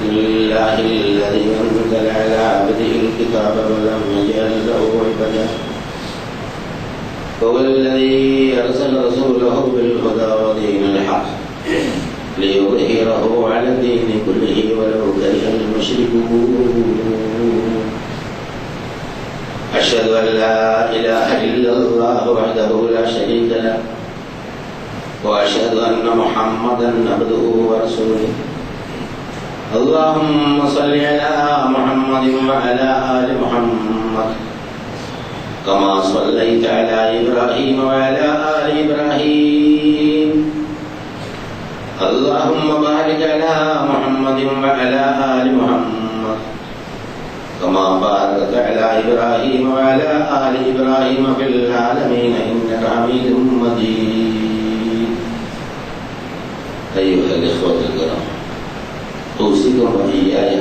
لله الذي أنزل على عبده الكتاب ولم يجعل له عوجا هو الذي أرسل رسوله بالهدى ودين الحق ليظهره على الدين كله ولو كره المشركون أشهد أن لا إله إلا الله وحده لا شريك له وأشهد أن محمدا عبده ورسوله اللهم صل على محمد وعلى آل محمد كما صليت على إبراهيم وعلى آل إبراهيم اللهم بارك على محمد وعلى آل محمد كما باركت على إبراهيم وعلى آل إبراهيم في العالمين إنك حميد مجيد. أيها الإخوة الكرام، أوصيكم وإياي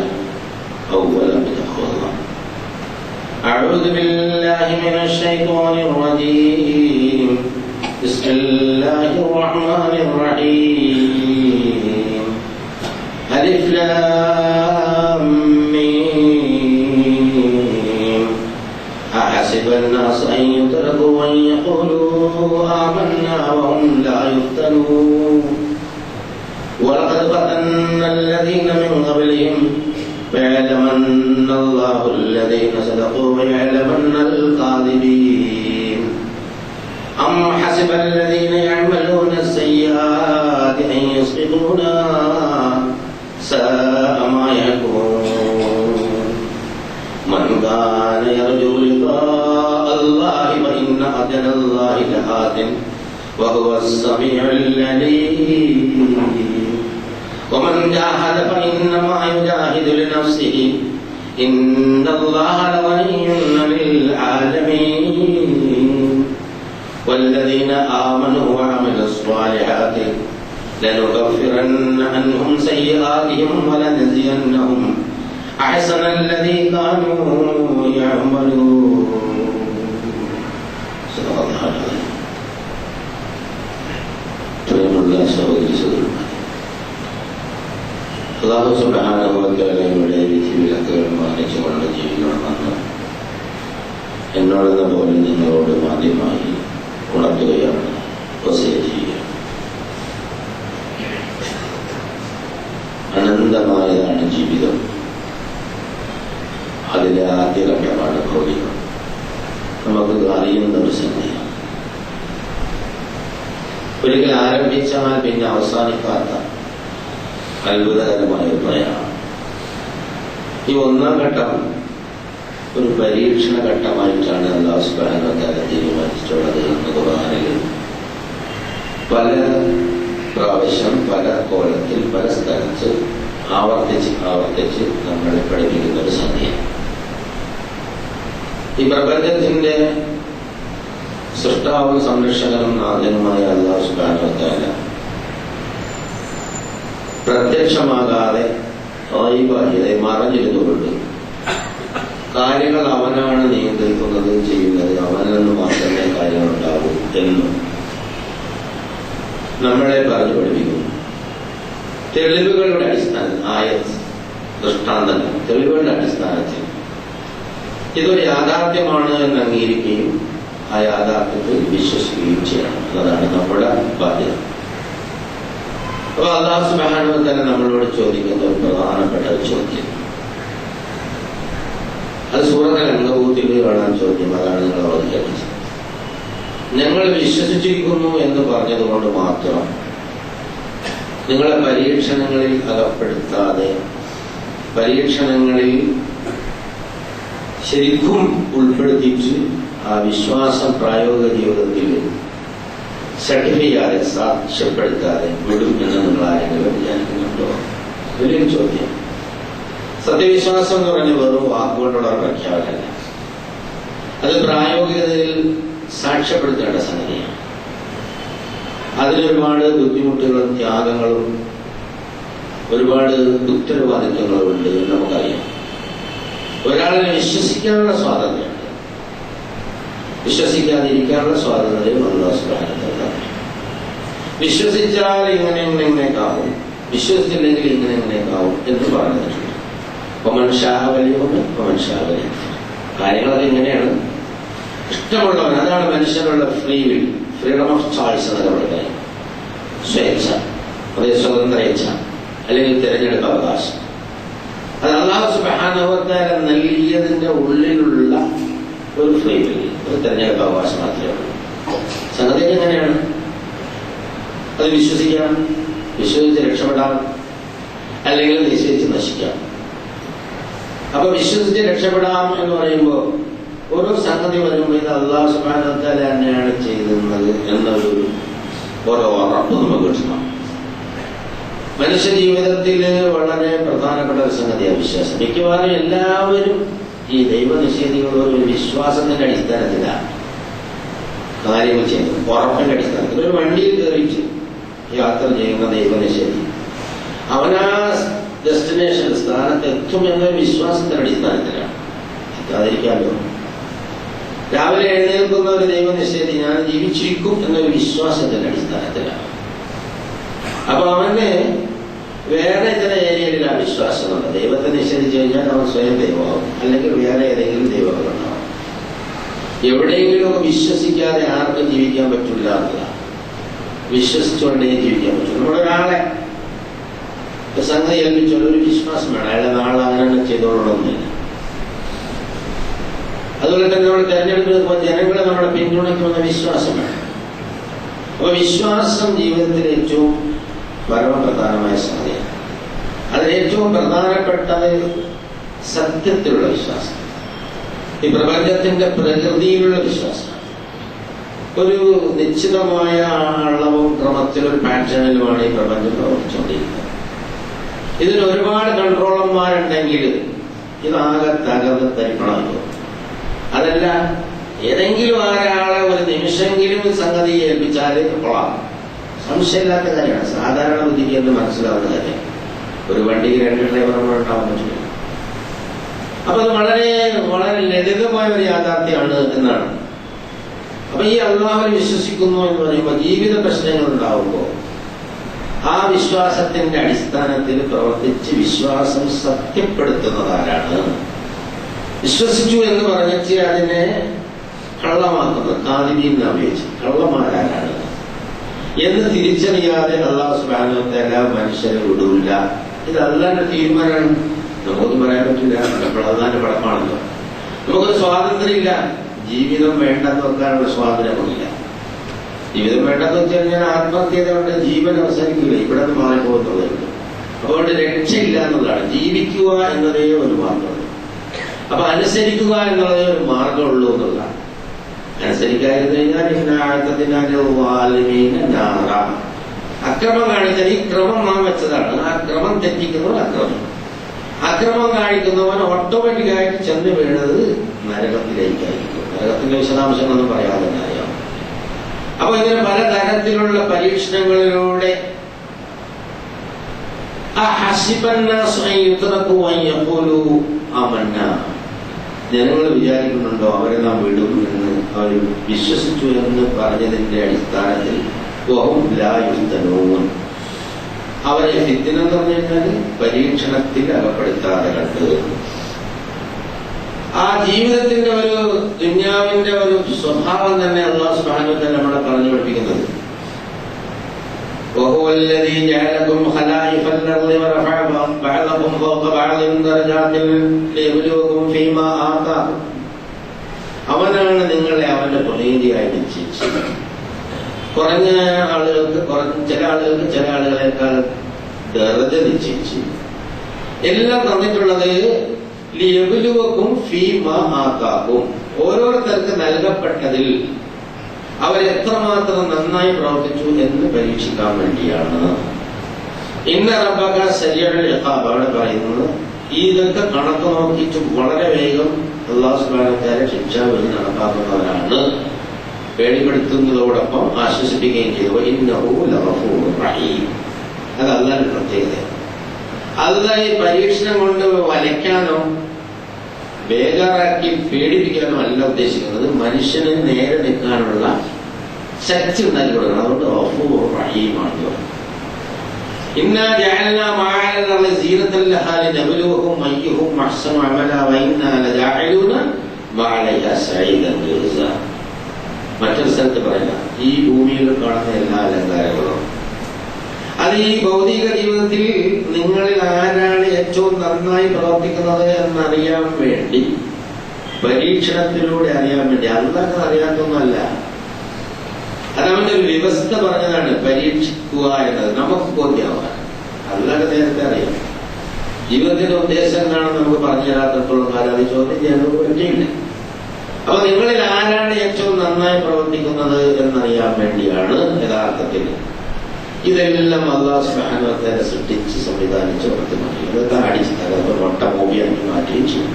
أولا بتقوى الله. أعوذ بالله من الشيطان الرجيم. بسم الله الرحمن الرحيم. ألف لام ميم. أحسب الناس أن يتركوا أن يقولوا آمنا وهم لا يفتنون ولقد فتنا الذين من قبلهم فيعلمن الله الذين صدقوا ويعلمن الكاذبين. أم حسب الذين يعملون السيئات أن يسبقونا ساء ما يحكمون. من كان يرجو لقاء الله فإن أجل الله لآت وهو السميع العليم. ومن جاهد فإنما يجاهد لنفسه إن الله لغني عن العالمين. والذين آمنوا وعملوا الصالحات لنكفرن عنهم سيئاتهم ولنجزينهم أحسن الذي كانوا يعملون. صدق الله العظيم. അല്ലാഹു സുബ്ഹാനഹു വ തആലയുടെ വിധിവിലക്കുകൾ മാനിച്ചുകൊണ്ട് ജീവിക്കണമെന്ന് എന്നോടെന്ന പോലെ നിങ്ങളോട് ആദ്യമായി ഉണർത്തുകയാണ്, വസിയ്യത്ത് ചെയ്യുക. അനന്തമായതാണ് ജീവിതം. അതിലെ ആദ്യഘട്ടമാണ് ഭൗതികം. നമുക്ക് അറിയുന്ന ഒരു സംഗതിയാണ്. ഒരിക്കൽ ആരംഭിച്ചാൽ പിന്നെ അവസാനിക്കാത്ത അത്ഭുതകരമായ ഒരു പ്രയാണം. ഈ ഒന്നാം ഘട്ടം ഒരു പരീക്ഷണ ഘട്ടമായിട്ടാണ് അല്ലാഹു സുബ്ഹാനഹു വ തആല തീരുമാനിച്ചിട്ടുള്ളത് എന്ന് ഖുർആനിൽ പല പ്രാവശ്യം പല കോലത്തിൽ പല സ്ഥലത്ത് ആവർത്തിച്ച് നമ്മളെ പഠിപ്പിക്കുന്ന ഒരു സംഗതിയാണ്. ഈ പ്രപഞ്ചത്തിന്റെ സൃഷ്ടാവും സംരക്ഷകനും നാഥനുമായ അല്ലാഹു സുബ്ഹാനഹു വ തആല പ്രത്യക്ഷമാകാതെ മറഞ്ഞിരുന്നുകൊണ്ട് കാര്യങ്ങൾ അവനാണ് നിയന്ത്രിക്കുന്നത്, ചെയ്യുന്നത്, അവനിൽ നിന്ന് മാത്രമേ കാര്യങ്ങൾ ഉണ്ടാകൂ എന്നും നമ്മളെ പറഞ്ഞു പഠിപ്പിക്കുന്നു. തെളിവുകളുടെ അടിസ്ഥാനത്തിൽ ദൃഷ്ടാന്തങ്ങൾ തെളിവുകളുടെ അടിസ്ഥാനത്തിൽ ഇതൊരു യാഥാർത്ഥ്യമാണ് എന്ന് അംഗീകരിക്കുകയും ആ യാഥാർത്ഥ്യത്തിൽ വിശ്വസിക്കുകയും ചെയ്യണം എന്നതാണ് നമ്മുടെ ബാധ്യത. അപ്പോൾ അല്ലാഹു സുബ്ഹാനഹു വ തആല നമ്മളോട് ചോദിക്കുന്ന ഒരു പ്രധാനപ്പെട്ട ചോദ്യം, അത് സൂറത്തുൽ അൻകബൂത്തിൽ കാണാൻ ചോദ്യം. അതാണ് നിങ്ങൾ അവതരിപ്പിച്ചത്. ഞങ്ങൾ വിശ്വസിച്ചിരിക്കുന്നു എന്ന് പറഞ്ഞതുകൊണ്ട് മാത്രം നിങ്ങളെ പരീക്ഷണങ്ങളിൽ അകപ്പെടുത്താതെ, പരീക്ഷണങ്ങളിൽ ശരിക്കും ഉൾപ്പെടുത്തിച്ച് ആ വിശ്വാസം പ്രായോഗിക ജീവിതത്തിൽ സർട്ടിഫൈ ചെയ്യാതെ, സാക്ഷ്യപ്പെടുത്താതെ വിടും എന്ന് നിങ്ങൾ ആരെങ്കിലും വിചാരിക്കുന്നുണ്ടോ? വലിയൊരു ചോദ്യം. സത്യവിശ്വാസം എന്ന് പറഞ്ഞ വെറും വാക്കുകൊണ്ടുള്ള പ്രഖ്യാപനമല്ല, അത് പ്രായോഗികതയിൽ സാക്ഷ്യപ്പെടുത്തേണ്ട സംഗതിയാണ്. അതിലൊരുപാട് ബുദ്ധിമുട്ടുകളും ത്യാഗങ്ങളും ഒരുപാട് ഉത്തരവാദിത്വങ്ങളും ഉണ്ട് എന്ന് നമുക്കറിയാം. ഒരാളിനെ വിശ്വസിക്കാനുള്ള സ്വാതന്ത്ര്യമുണ്ട്, വിശ്വസിക്കാതിരിക്കാനുള്ള സ്വാതന്ത്ര്യം അല്ലാഹു സുബ്ഹാനഹു വ തആല. വിശ്വസിച്ചാൽ ഇങ്ങനെയൊക്കെ ആവും, വിശ്വസിച്ചില്ലെങ്കിൽ ഇങ്ങനെയൊക്കെ ആവും എന്ന് പറഞ്ഞിട്ടുണ്ട്. അപ്പൊ മനുഷ്യാവലിയുണ്ട്, അപ്പൊ മനുഷ്യാവലി കാര്യങ്ങളൊക്കെ ഇങ്ങനെയാണ്. ഇഷ്ടമുള്ളവൻ, അതാണ് മനുഷ്യനുള്ള free will, freedom of choice എന്നൊക്കെ പറയുന്നത്. സ്വേച്ഛ, അതേ സ്വതന്ത്ര ഇച്ഛ അല്ലെങ്കിൽ തിരഞ്ഞെടുപ്പ് അവകാശം. അത് അല്ലാഹു സുബ്ഹാനഹു വ തആല നൽകിയതിന്റെ ഉള്ളിലുള്ള ഒരു ഫ്രീ വിൽ, ഒരു തിരഞ്ഞെടുപ്പ് അവകാശം മാത്രമേ ഉള്ളൂ. സംഗതി എങ്ങനെയാണ്? അത് വിശ്വസിക്കാം, വിശ്വസിച്ച് രക്ഷപ്പെടാം, അല്ലെങ്കിൽ നിശ്ചയിച്ച് നശിക്കാം. അപ്പൊ വിശ്വസിച്ച് രക്ഷപ്പെടാം എന്ന് പറയുമ്പോൾ ഓരോ സംഗതി വരുമ്പോൾ ഇത് അല്ലാഹു സുബ്ഹാനഹു വ തആല തന്നെയാണ് ചെയ്യുന്നത് എന്നൊരു ഓരോ ഉറപ്പ് നമുക്ക് കിട്ടണം. മനുഷ്യ ജീവിതത്തിൽ വളരെ പ്രധാനപ്പെട്ട ഒരു സംഗതിയാണ് വിശ്വാസം. മിക്കവാറും എല്ലാവരും ഈ ദൈവനിഷേധികൾ ഒരു വിശ്വാസത്തിന്റെ അടിസ്ഥാനത്തിലാണ് കാര്യങ്ങൾ ചെയ്യുന്നത്, ഉറപ്പിന്റെ അടിസ്ഥാനത്തിൽ. ഒരു വണ്ടിയിൽ കയറിച്ച് യാത്ര ചെയ്യുന്ന ദൈവനിഷേധി അവനാ ഡെസ്റ്റിനേഷൻ സ്ഥാനത്ത് എത്തും എന്നൊരു വിശ്വാസത്തിന്റെ അടിസ്ഥാനത്തിലാണ്. എത്താതിരിക്കാമല്ലോ. രാവിലെ എഴുന്നേൽക്കുന്ന ഒരു ദൈവനിഷേധി ഞാൻ ജീവിച്ചിരിക്കും എന്നൊരു വിശ്വാസത്തിന്റെ അടിസ്ഥാനത്തിലാണ്. അപ്പൊ അവന് വേറെ ചില ഏരിയയിൽ ആ വിശ്വാസമുണ്ട്. ദൈവത്തെ നിഷേധിച്ചു കഴിഞ്ഞാൽ അവൻ സ്വയം ദൈവമാവും, അല്ലെങ്കിൽ വേറെ ഏതെങ്കിലും ദൈവങ്ങളുണ്ടാവും. എവിടെയെങ്കിലുമൊക്കെ വിശ്വസിക്കാതെ ആർക്കും ജീവിക്കാൻ പറ്റില്ല എന്നതാണ്. വിശ്വസിച്ചുകൊണ്ടേ ജീവിക്കാൻ പറ്റും. നമ്മളൊരാളെ സംഗതി ഏൽപ്പിച്ചൊരു വിശ്വാസം വേണം. അയാളെ നാളെ അങ്ങനെ ചെയ്തോളണമെന്നില്ല. അതുപോലെ തന്നെ നമ്മൾ തെരഞ്ഞെടുക്കുന്നത് ജനങ്ങളെ നമ്മളെ പിന്തുണയ്ക്കുന്ന വിശ്വാസം വേണം. അപ്പൊ വിശ്വാസം ജീവിതത്തിൽ ഏറ്റവും പരമപ്രധാനമായ സംഗതിയാണ്. അതിൽ ഏറ്റവും പ്രധാനപ്പെട്ടത് സത്യത്തിലുള്ള വിശ്വാസം, ഈ പ്രപഞ്ചത്തിന്റെ പ്രകൃതിയിലുള്ള വിശ്വാസം. ഒരു നിശ്ചിതമായ അളവും ക്രമത്തിലൊരു പാറ്റേണിലുമാണ് ഈ പ്രപഞ്ചം പ്രവർത്തിച്ചുകൊണ്ടിരിക്കുന്നത്. ഇതിന് ഒരുപാട് കൺട്രോളർമാരുണ്ടെങ്കിൽ ഇതാകെ തകർന്ന് തരിപ്പണമല്ലോ. അതല്ല, ഏതെങ്കിലും ഒരാളെ ഒരു നിമിഷമെങ്കിലും സംഗതി ഏൽപ്പിച്ചാൽ കൊള്ളാം. സംശയമില്ലാത്ത കാര്യമാണ്, സാധാരണ ബുദ്ധിക്ക് എന്ന് മനസ്സിലാവുന്ന കാര്യം. ഒരു വണ്ടിക്ക് 2 ഡ്രൈവർമാർ ഉണ്ടാവാൻ പറ്റില്ല. അപ്പൊ അത് വളരെ വളരെ ലളിതമായ ഒരു യാഥാർത്ഥ്യമാണ് എന്നാണ്. അപ്പൊ ഈ അല്ലാഹുവിൽ വിശ്വസിക്കുന്നു എന്ന് പറയുമ്പോൾ ജീവിത പ്രശ്നങ്ങൾ ഉണ്ടാവുമ്പോൾ ആ വിശ്വാസത്തിന്റെ അടിസ്ഥാനത്തിൽ പ്രവർത്തിച്ച് വിശ്വാസം സത്യപ്പെടുത്തുന്നതാരാണ്? വിശ്വസിച്ചു എന്ന് പറഞ്ഞിട്ട് അതിനെ കള്ളമാക്കുന്നത് കാദിബീൻ ഉപയോഗിച്ച് കള്ളന്മാരാരാണ് എന്ന് തിരിച്ചറിയാതെ അല്ലാഹു സുബ്ഹാനഹു വ തആല മനുഷ്യരെ വിടൂല്ല. ഇത് അല്ലാഹുവിന്റെ തീരുമാനമാണ്. നമുക്കൊന്നും പറയാൻ പറ്റില്ല. അള്ളാഹുവിന്റെ പടപ്പാണല്ലോ. നമുക്കൊരു സ്വാതന്ത്ര്യമില്ല. ജീവിതം വേണ്ടെന്ന് വെക്കാനുള്ള സ്വാതന്ത്ര്യമൊന്നുമില്ല. ജീവിതം വേണ്ടെന്ന് വെച്ച് കഴിഞ്ഞാൽ ആത്മഹത്യ കൊണ്ട് ജീവൻ അവസാനിക്കില്ല, ഇവിടെ നിന്ന് മാറിപ്പോകുന്നതുണ്ട്. അതുകൊണ്ട് രക്ഷയില്ല എന്നുള്ളതാണ്. ജീവിക്കുക എന്നതേ ഒരു മാർഗമുള്ളൂ. അപ്പൊ അനുസരിക്കുക എന്നുള്ളതേ ഒരു മാർഗമുള്ളൂ എന്നുള്ളതാണ്. അനുസരിക്കാതിരുന്നു കഴിഞ്ഞാൽ അക്രമം കാണിച്ചാൽ ഈ ക്രമം നാം വെച്ചതാണ്. ആ ക്രമം തെറ്റിക്കുന്നവർ അക്രമം കാണിക്കുന്നവൻ ഓട്ടോമാറ്റിക്കായിട്ട് ചെന്ന് വീണത് നരകത്തിലേക്കായിരിക്കും. നരകത്തിന്റെ വിശദാംശങ്ങളൊന്നും പറയാതെ അറിയാം. അപ്പൊ ഇങ്ങനെ പലതരത്തിലുള്ള പരീക്ഷണങ്ങളിലൂടെ ജനങ്ങൾ വിചാരിക്കുന്നുണ്ടോ അവരെ നാം വിടും എന്ന്? അവർ വിശ്വസിച്ചു എന്ന് പറഞ്ഞതിന്റെ അടിസ്ഥാനത്തിൽ അവരെ ഫിത്ന എന്ന് പറഞ്ഞു കഴിഞ്ഞാൽ പരീക്ഷണത്തിൽ അകപ്പെടുത്താതെ കണ്ടു. ആ ജീവിതത്തിന്റെ ഒരു ദുന്യാവിന്റെ ഒരു സ്വഭാവം തന്നെ അല്ലാഹു സുബ്ഹാനഹു വ തആല നമ്മളെ പറഞ്ഞു പഠിപ്പിക്കുന്നത്. وهو الذي جعلكم خلائف الأرض ورفع بعضكم فوق بعض درجات ليبلوكم فيما آتاكم. അവനാണ് നിങ്ങളെ അവന്റെ പ്രതിനിധിയായി നിശ്ചയിച്ചത്. കുറഞ്ഞ ആളുകൾക്ക് ചില ആളുകൾക്ക് ചില ആളുകളെക്കാൾ ദർജ നിശ്ചയിച്ചു. എല്ലാം തന്നിട്ടുള്ളത് ലിയബ്ലുവക്കും ഫീമാ ആതാക്കും, ഓരോരുത്തർക്ക് നൽകപ്പെട്ടതിൽ അവരെത്രമാത്രം നന്നായി പ്രവർത്തിച്ചു എന്ന് പരീക്ഷിക്കാൻ വേണ്ടിയാണ്. ഇന്ന റബ്ബക സരീഉൽ ഇഖാബ് അവിടെ പറയുന്നത് ഇതൊക്കെ കണക്ക് നോക്കിയിട്ട് വളരെ വേഗം അല്ലാഹു സുബ്ഹാനഹു വ തആല ശിക്ഷാവിധി നടപ്പാക്കുന്നവരാണ്. പേടിപ്പെടുത്തുന്നതോടൊപ്പം ആശ്വസിപ്പിക്കുകയും ചെയ്തു. ഇന്നഹു ലഗഫൂറുർ റഹീം. അത് അല്ലാഹുവിന്റെ പ്രത്യേകതയാണ്. അല്ലാഹ് ഈ പരീക്ഷണം കൊണ്ട് വലയ്ക്കാനോ ബേജാറാക്കി പേടിപ്പിക്കാനോ അല്ല ഉദ്ദേശിക്കുന്നത്. മനുഷ്യന് നേരെ നിൽക്കാനുള്ള ശക്തി ഉണ്ടാക്കി കൊടുക്കണം. അതുകൊണ്ട് ഗഫൂറുർ റഹീമാണ്. ഇന്നാ ജഅൽനാ മഅൽ അർളി സീനത്തൻ ലഹാ ലിനബ്ലുവഹും അയ്യുഹും അഹ്സനു അമലാ വഇന്നാ ലജാഇലൂന മഅലൈഹാ സഈദൻ ജുർസാ. മറ്റൊരു സ്ഥലത്ത് പറയാം, ഈ ഭൂമിയിൽ കാണുന്ന എല്ലാ അലങ്കാരങ്ങളും അത് ഈ ഭൗതിക ജീവിതത്തിൽ നിങ്ങളിൽ ആരാണ് ഏറ്റവും നന്നായി പ്രവർത്തിക്കുന്നത് എന്നറിയാൻ വേണ്ടി, പരീക്ഷണത്തിലൂടെ അറിയാൻ വേണ്ടി. അതൊക്കെ അറിയാത്തൊന്നുമല്ല, അതവന്റെ ഒരു വ്യവസ്ഥ പറഞ്ഞതാണ് പരീക്ഷിക്കുക എന്നത്, നമുക്ക് ബോധ്യമാവാൻ. അതൊക്കെ നേരത്തെ അറിയാം. ജീവിതത്തിന്റെ ഉദ്ദേശം എന്താണെന്ന് നമുക്ക് പറഞ്ഞു തരാത്തപ്പോഴും കാലം അത് ചോദ്യം ചെയ്യാൻ പറ്റിയില്ല. അപ്പൊ നിങ്ങളിൽ ആരാണ് ഏറ്റവും നന്നായി പ്രവർത്തിക്കുന്നത് എന്നറിയാൻ വേണ്ടിയാണ് യഥാർത്ഥത്തിൽ ഇതെല്ലാം അല്ലാഹു സുബ്ഹാനഹു വ തആല സൃഷ്ടിച്ച് സംവിധാനിച്ച് പ്രവർത്തിമാക്കി. ഇതൊക്കെ അടിച്ച് തകർത്ത് മൊട്ട മൂവിയാക്കി മാറ്റുകയും ചെയ്യും.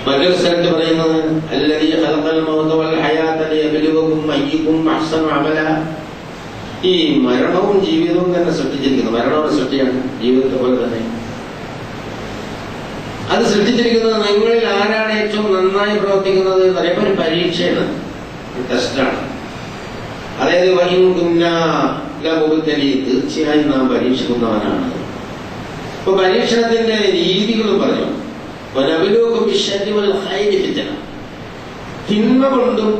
മറ്റൊരു സ്ഥലത്ത് പറയുന്നത് അല്ലദീ ഖലഖൽ മൗത വൽ ഹയാത ലിയബ്ലുവകും അയ്യുകും അഹ്സനു അമലാ. ഈ മരണവും ജീവിതവും തന്നെ സൃഷ്ടിച്ചിരിക്കുന്നു. മരണവും സൃഷ്ടിയാണ്, ജീവിതത്തെ പോലെ തന്നെ അത് സൃഷ്ടിച്ചിരിക്കുന്നത് നിങ്ങളിൽ ആരാണ് ഏറ്റവും നന്നായി പ്രവർത്തിക്കുന്നത് എന്ന് പറയുമ്പോൾ ഒരു പരീക്ഷയാണ്, ഒരു ടെസ്റ്റാണ്. അതായത് തീർച്ചയായും നാം പരീക്ഷിക്കുന്നവനാണ്. ഇപ്പൊ പരീക്ഷണത്തിന്റെ രീതികളും പറഞ്ഞു. തിന്മ കൊണ്ടും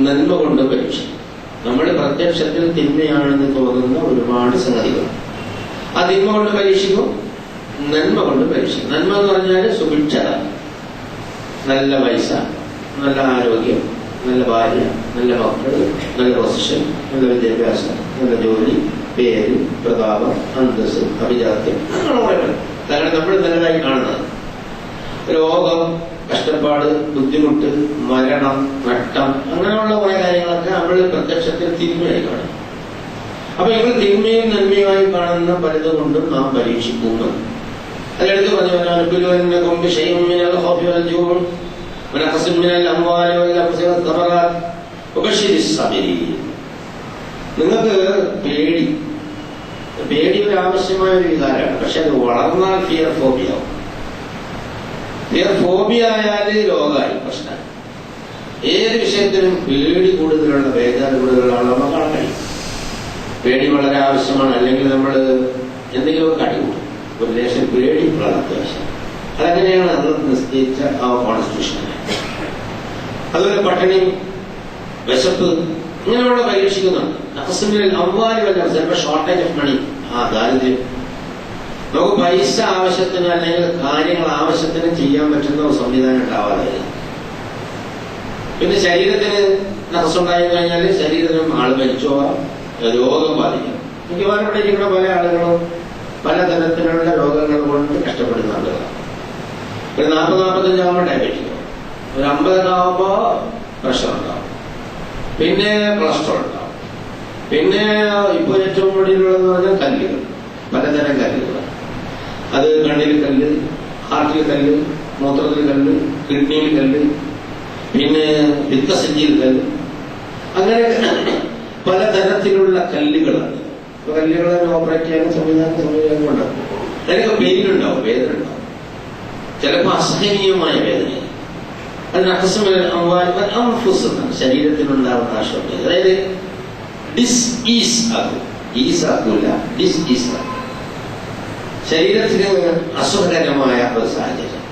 നന്മ കൊണ്ടും പരീക്ഷിക്കും. നമ്മുടെ പ്രത്യക്ഷത്തിൽ തിന്മയാണെന്ന് തോന്നുന്ന ഒരുപാട് സംഗതികൾ ആ തിന്മ കൊണ്ട് പരീക്ഷിക്കും, നന്മ കൊണ്ട് പരീക്ഷിക്കും. നന്മ എന്ന് പറഞ്ഞാൽ സുഭിക്ഷത, നല്ല പൈസ, നല്ല ആരോഗ്യം, നല്ല ഭാര്യ, നല്ല മക്കൾ, നല്ല പൊസിഷൻ, നല്ല വിദ്യാഭ്യാസം, നല്ല ജോലി, പേര്, പ്രതാപം, അന്തസ്, അഭിജാത്യം, അങ്ങനെയുള്ള കാരണം നമ്മൾ നല്ലതായി കാണുന്നത്. രോഗം, കഷ്ടപ്പാട്, ബുദ്ധിമുട്ട്, മരണം, നഷ്ടം, അങ്ങനെയുള്ള കുറെ കാര്യങ്ങളൊക്കെ നമ്മൾ പ്രത്യക്ഷത്തിൽ തിന്മയായി കാണും. അപ്പൊ ഇവർ തിന്മയും നന്മയുമായി കാണുന്ന പലതും കൊണ്ടും നാം പരീക്ഷിക്കുന്നു. അതിലെടുത്ത് പറഞ്ഞു നിങ്ങൾക്ക് പേടി ഒരു ആവശ്യമായ ഒരു വികാരമാണ്. പക്ഷെ അത് വളർന്നാൽ ഫിയർ ഫോബിയ ആവും. ഫിയർ ഫോബിയ ആയാല് രോഗമായി, പ്രശ്നം. ഏത് വിഷയത്തിനും പേടി കൂടുതലുള്ള, ബേജാറ് കൂടുതലുള്ള ആളെ നമ്മൾ കാണാൻ കഴിയും. പേടി വളരെ ആവശ്യമാണ്. അല്ലെങ്കിൽ നമ്മൾ എന്തെങ്കിലുമൊക്കെ അടികൂടും. ഒരു ദേശം പേടി വളരെ അത്യാവശ്യം. അതങ്ങനെയാണ് അത് നിശ്ചയിച്ച ആ കോൺസ്റ്റിറ്റ്യൂഷൻ. അതുപോലെ പട്ടിണി, വിശപ്പ്, ഇങ്ങനെയുള്ള പരീക്ഷിക്കുന്നുണ്ട്. അമ്പാലി വല്ല ചിലപ്പോൾ ഷോർട്ടേജ് ഓഫ് മണി, ദാരിദ്ര്യം. നമുക്ക് പൈസ ആവശ്യത്തിന് അല്ലെങ്കിൽ കാര്യങ്ങൾ ആവശ്യത്തിന് ചെയ്യാൻ പറ്റുന്ന ഒരു സംവിധാനം ഉണ്ടാവാതെ. പിന്നെ ശരീരത്തിന് നഖസുണ്ടായി കഴിഞ്ഞാൽ ശരീരത്തിനും ആൾ മരിച്ചോവാം, രോഗം ബാധിക്കും. മിക്കവാറും ഇവിടെ ഇരിക്കുന്ന പല ആളുകളും പലതരത്തിലുള്ള രോഗങ്ങൾ കൊണ്ട് കഷ്ടപ്പെടുന്ന ആളുകളാണ്. ഒരു 40-45 ആകുമ്പോൾ ഡയബറ്റിക്, ഒരു 50 ആകുമ്പോൾ പ്രഷർ ഉണ്ടാവും, പിന്നെ കൊളസ്ട്രോൾ ഉണ്ടാവും, പിന്നെ ഇപ്പോൾ ഏറ്റവും കൂടുതലുള്ളതെന്ന് പറഞ്ഞാൽ കല്ലുകൾ, പലതരം കല്ലുകൾ. അത് കണ്ണിൽ കല്ല്, ഹാർട്ടിൽ കല്ല്, മൂത്രത്തിൽ കല്ല്, കിഡ്നിയിൽ കല്ല്, പിന്നെ പിത്തസഞ്ചിയിൽ കല്ല്, അങ്ങനെ പലതരത്തിലുള്ള കല്ലുകളാണ്. ഇപ്പൊ കല്ലുകളെ ഓപ്പറേറ്റ് ചെയ്യാനും സംവിധാനം ഉണ്ടാവും. അതിനൊക്കെ പെയിനുണ്ടാവും, വേദന ഉണ്ടാവും, ചിലപ്പോൾ അസഹനീയമായ വേദന. അതിന് അക്സംഫുസ് എന്നാണ് ശരീരത്തിനുണ്ടാവുന്ന ആശ്വാസം. അതായത് ഡിസ്ഈസ് ആക്കും, ഈസ് ആക്കൂല, ഡിസ്ഈസ് ആക്കും, ശരീരത്തിന് അസുഖകരമായ ഒരു സാഹചര്യം.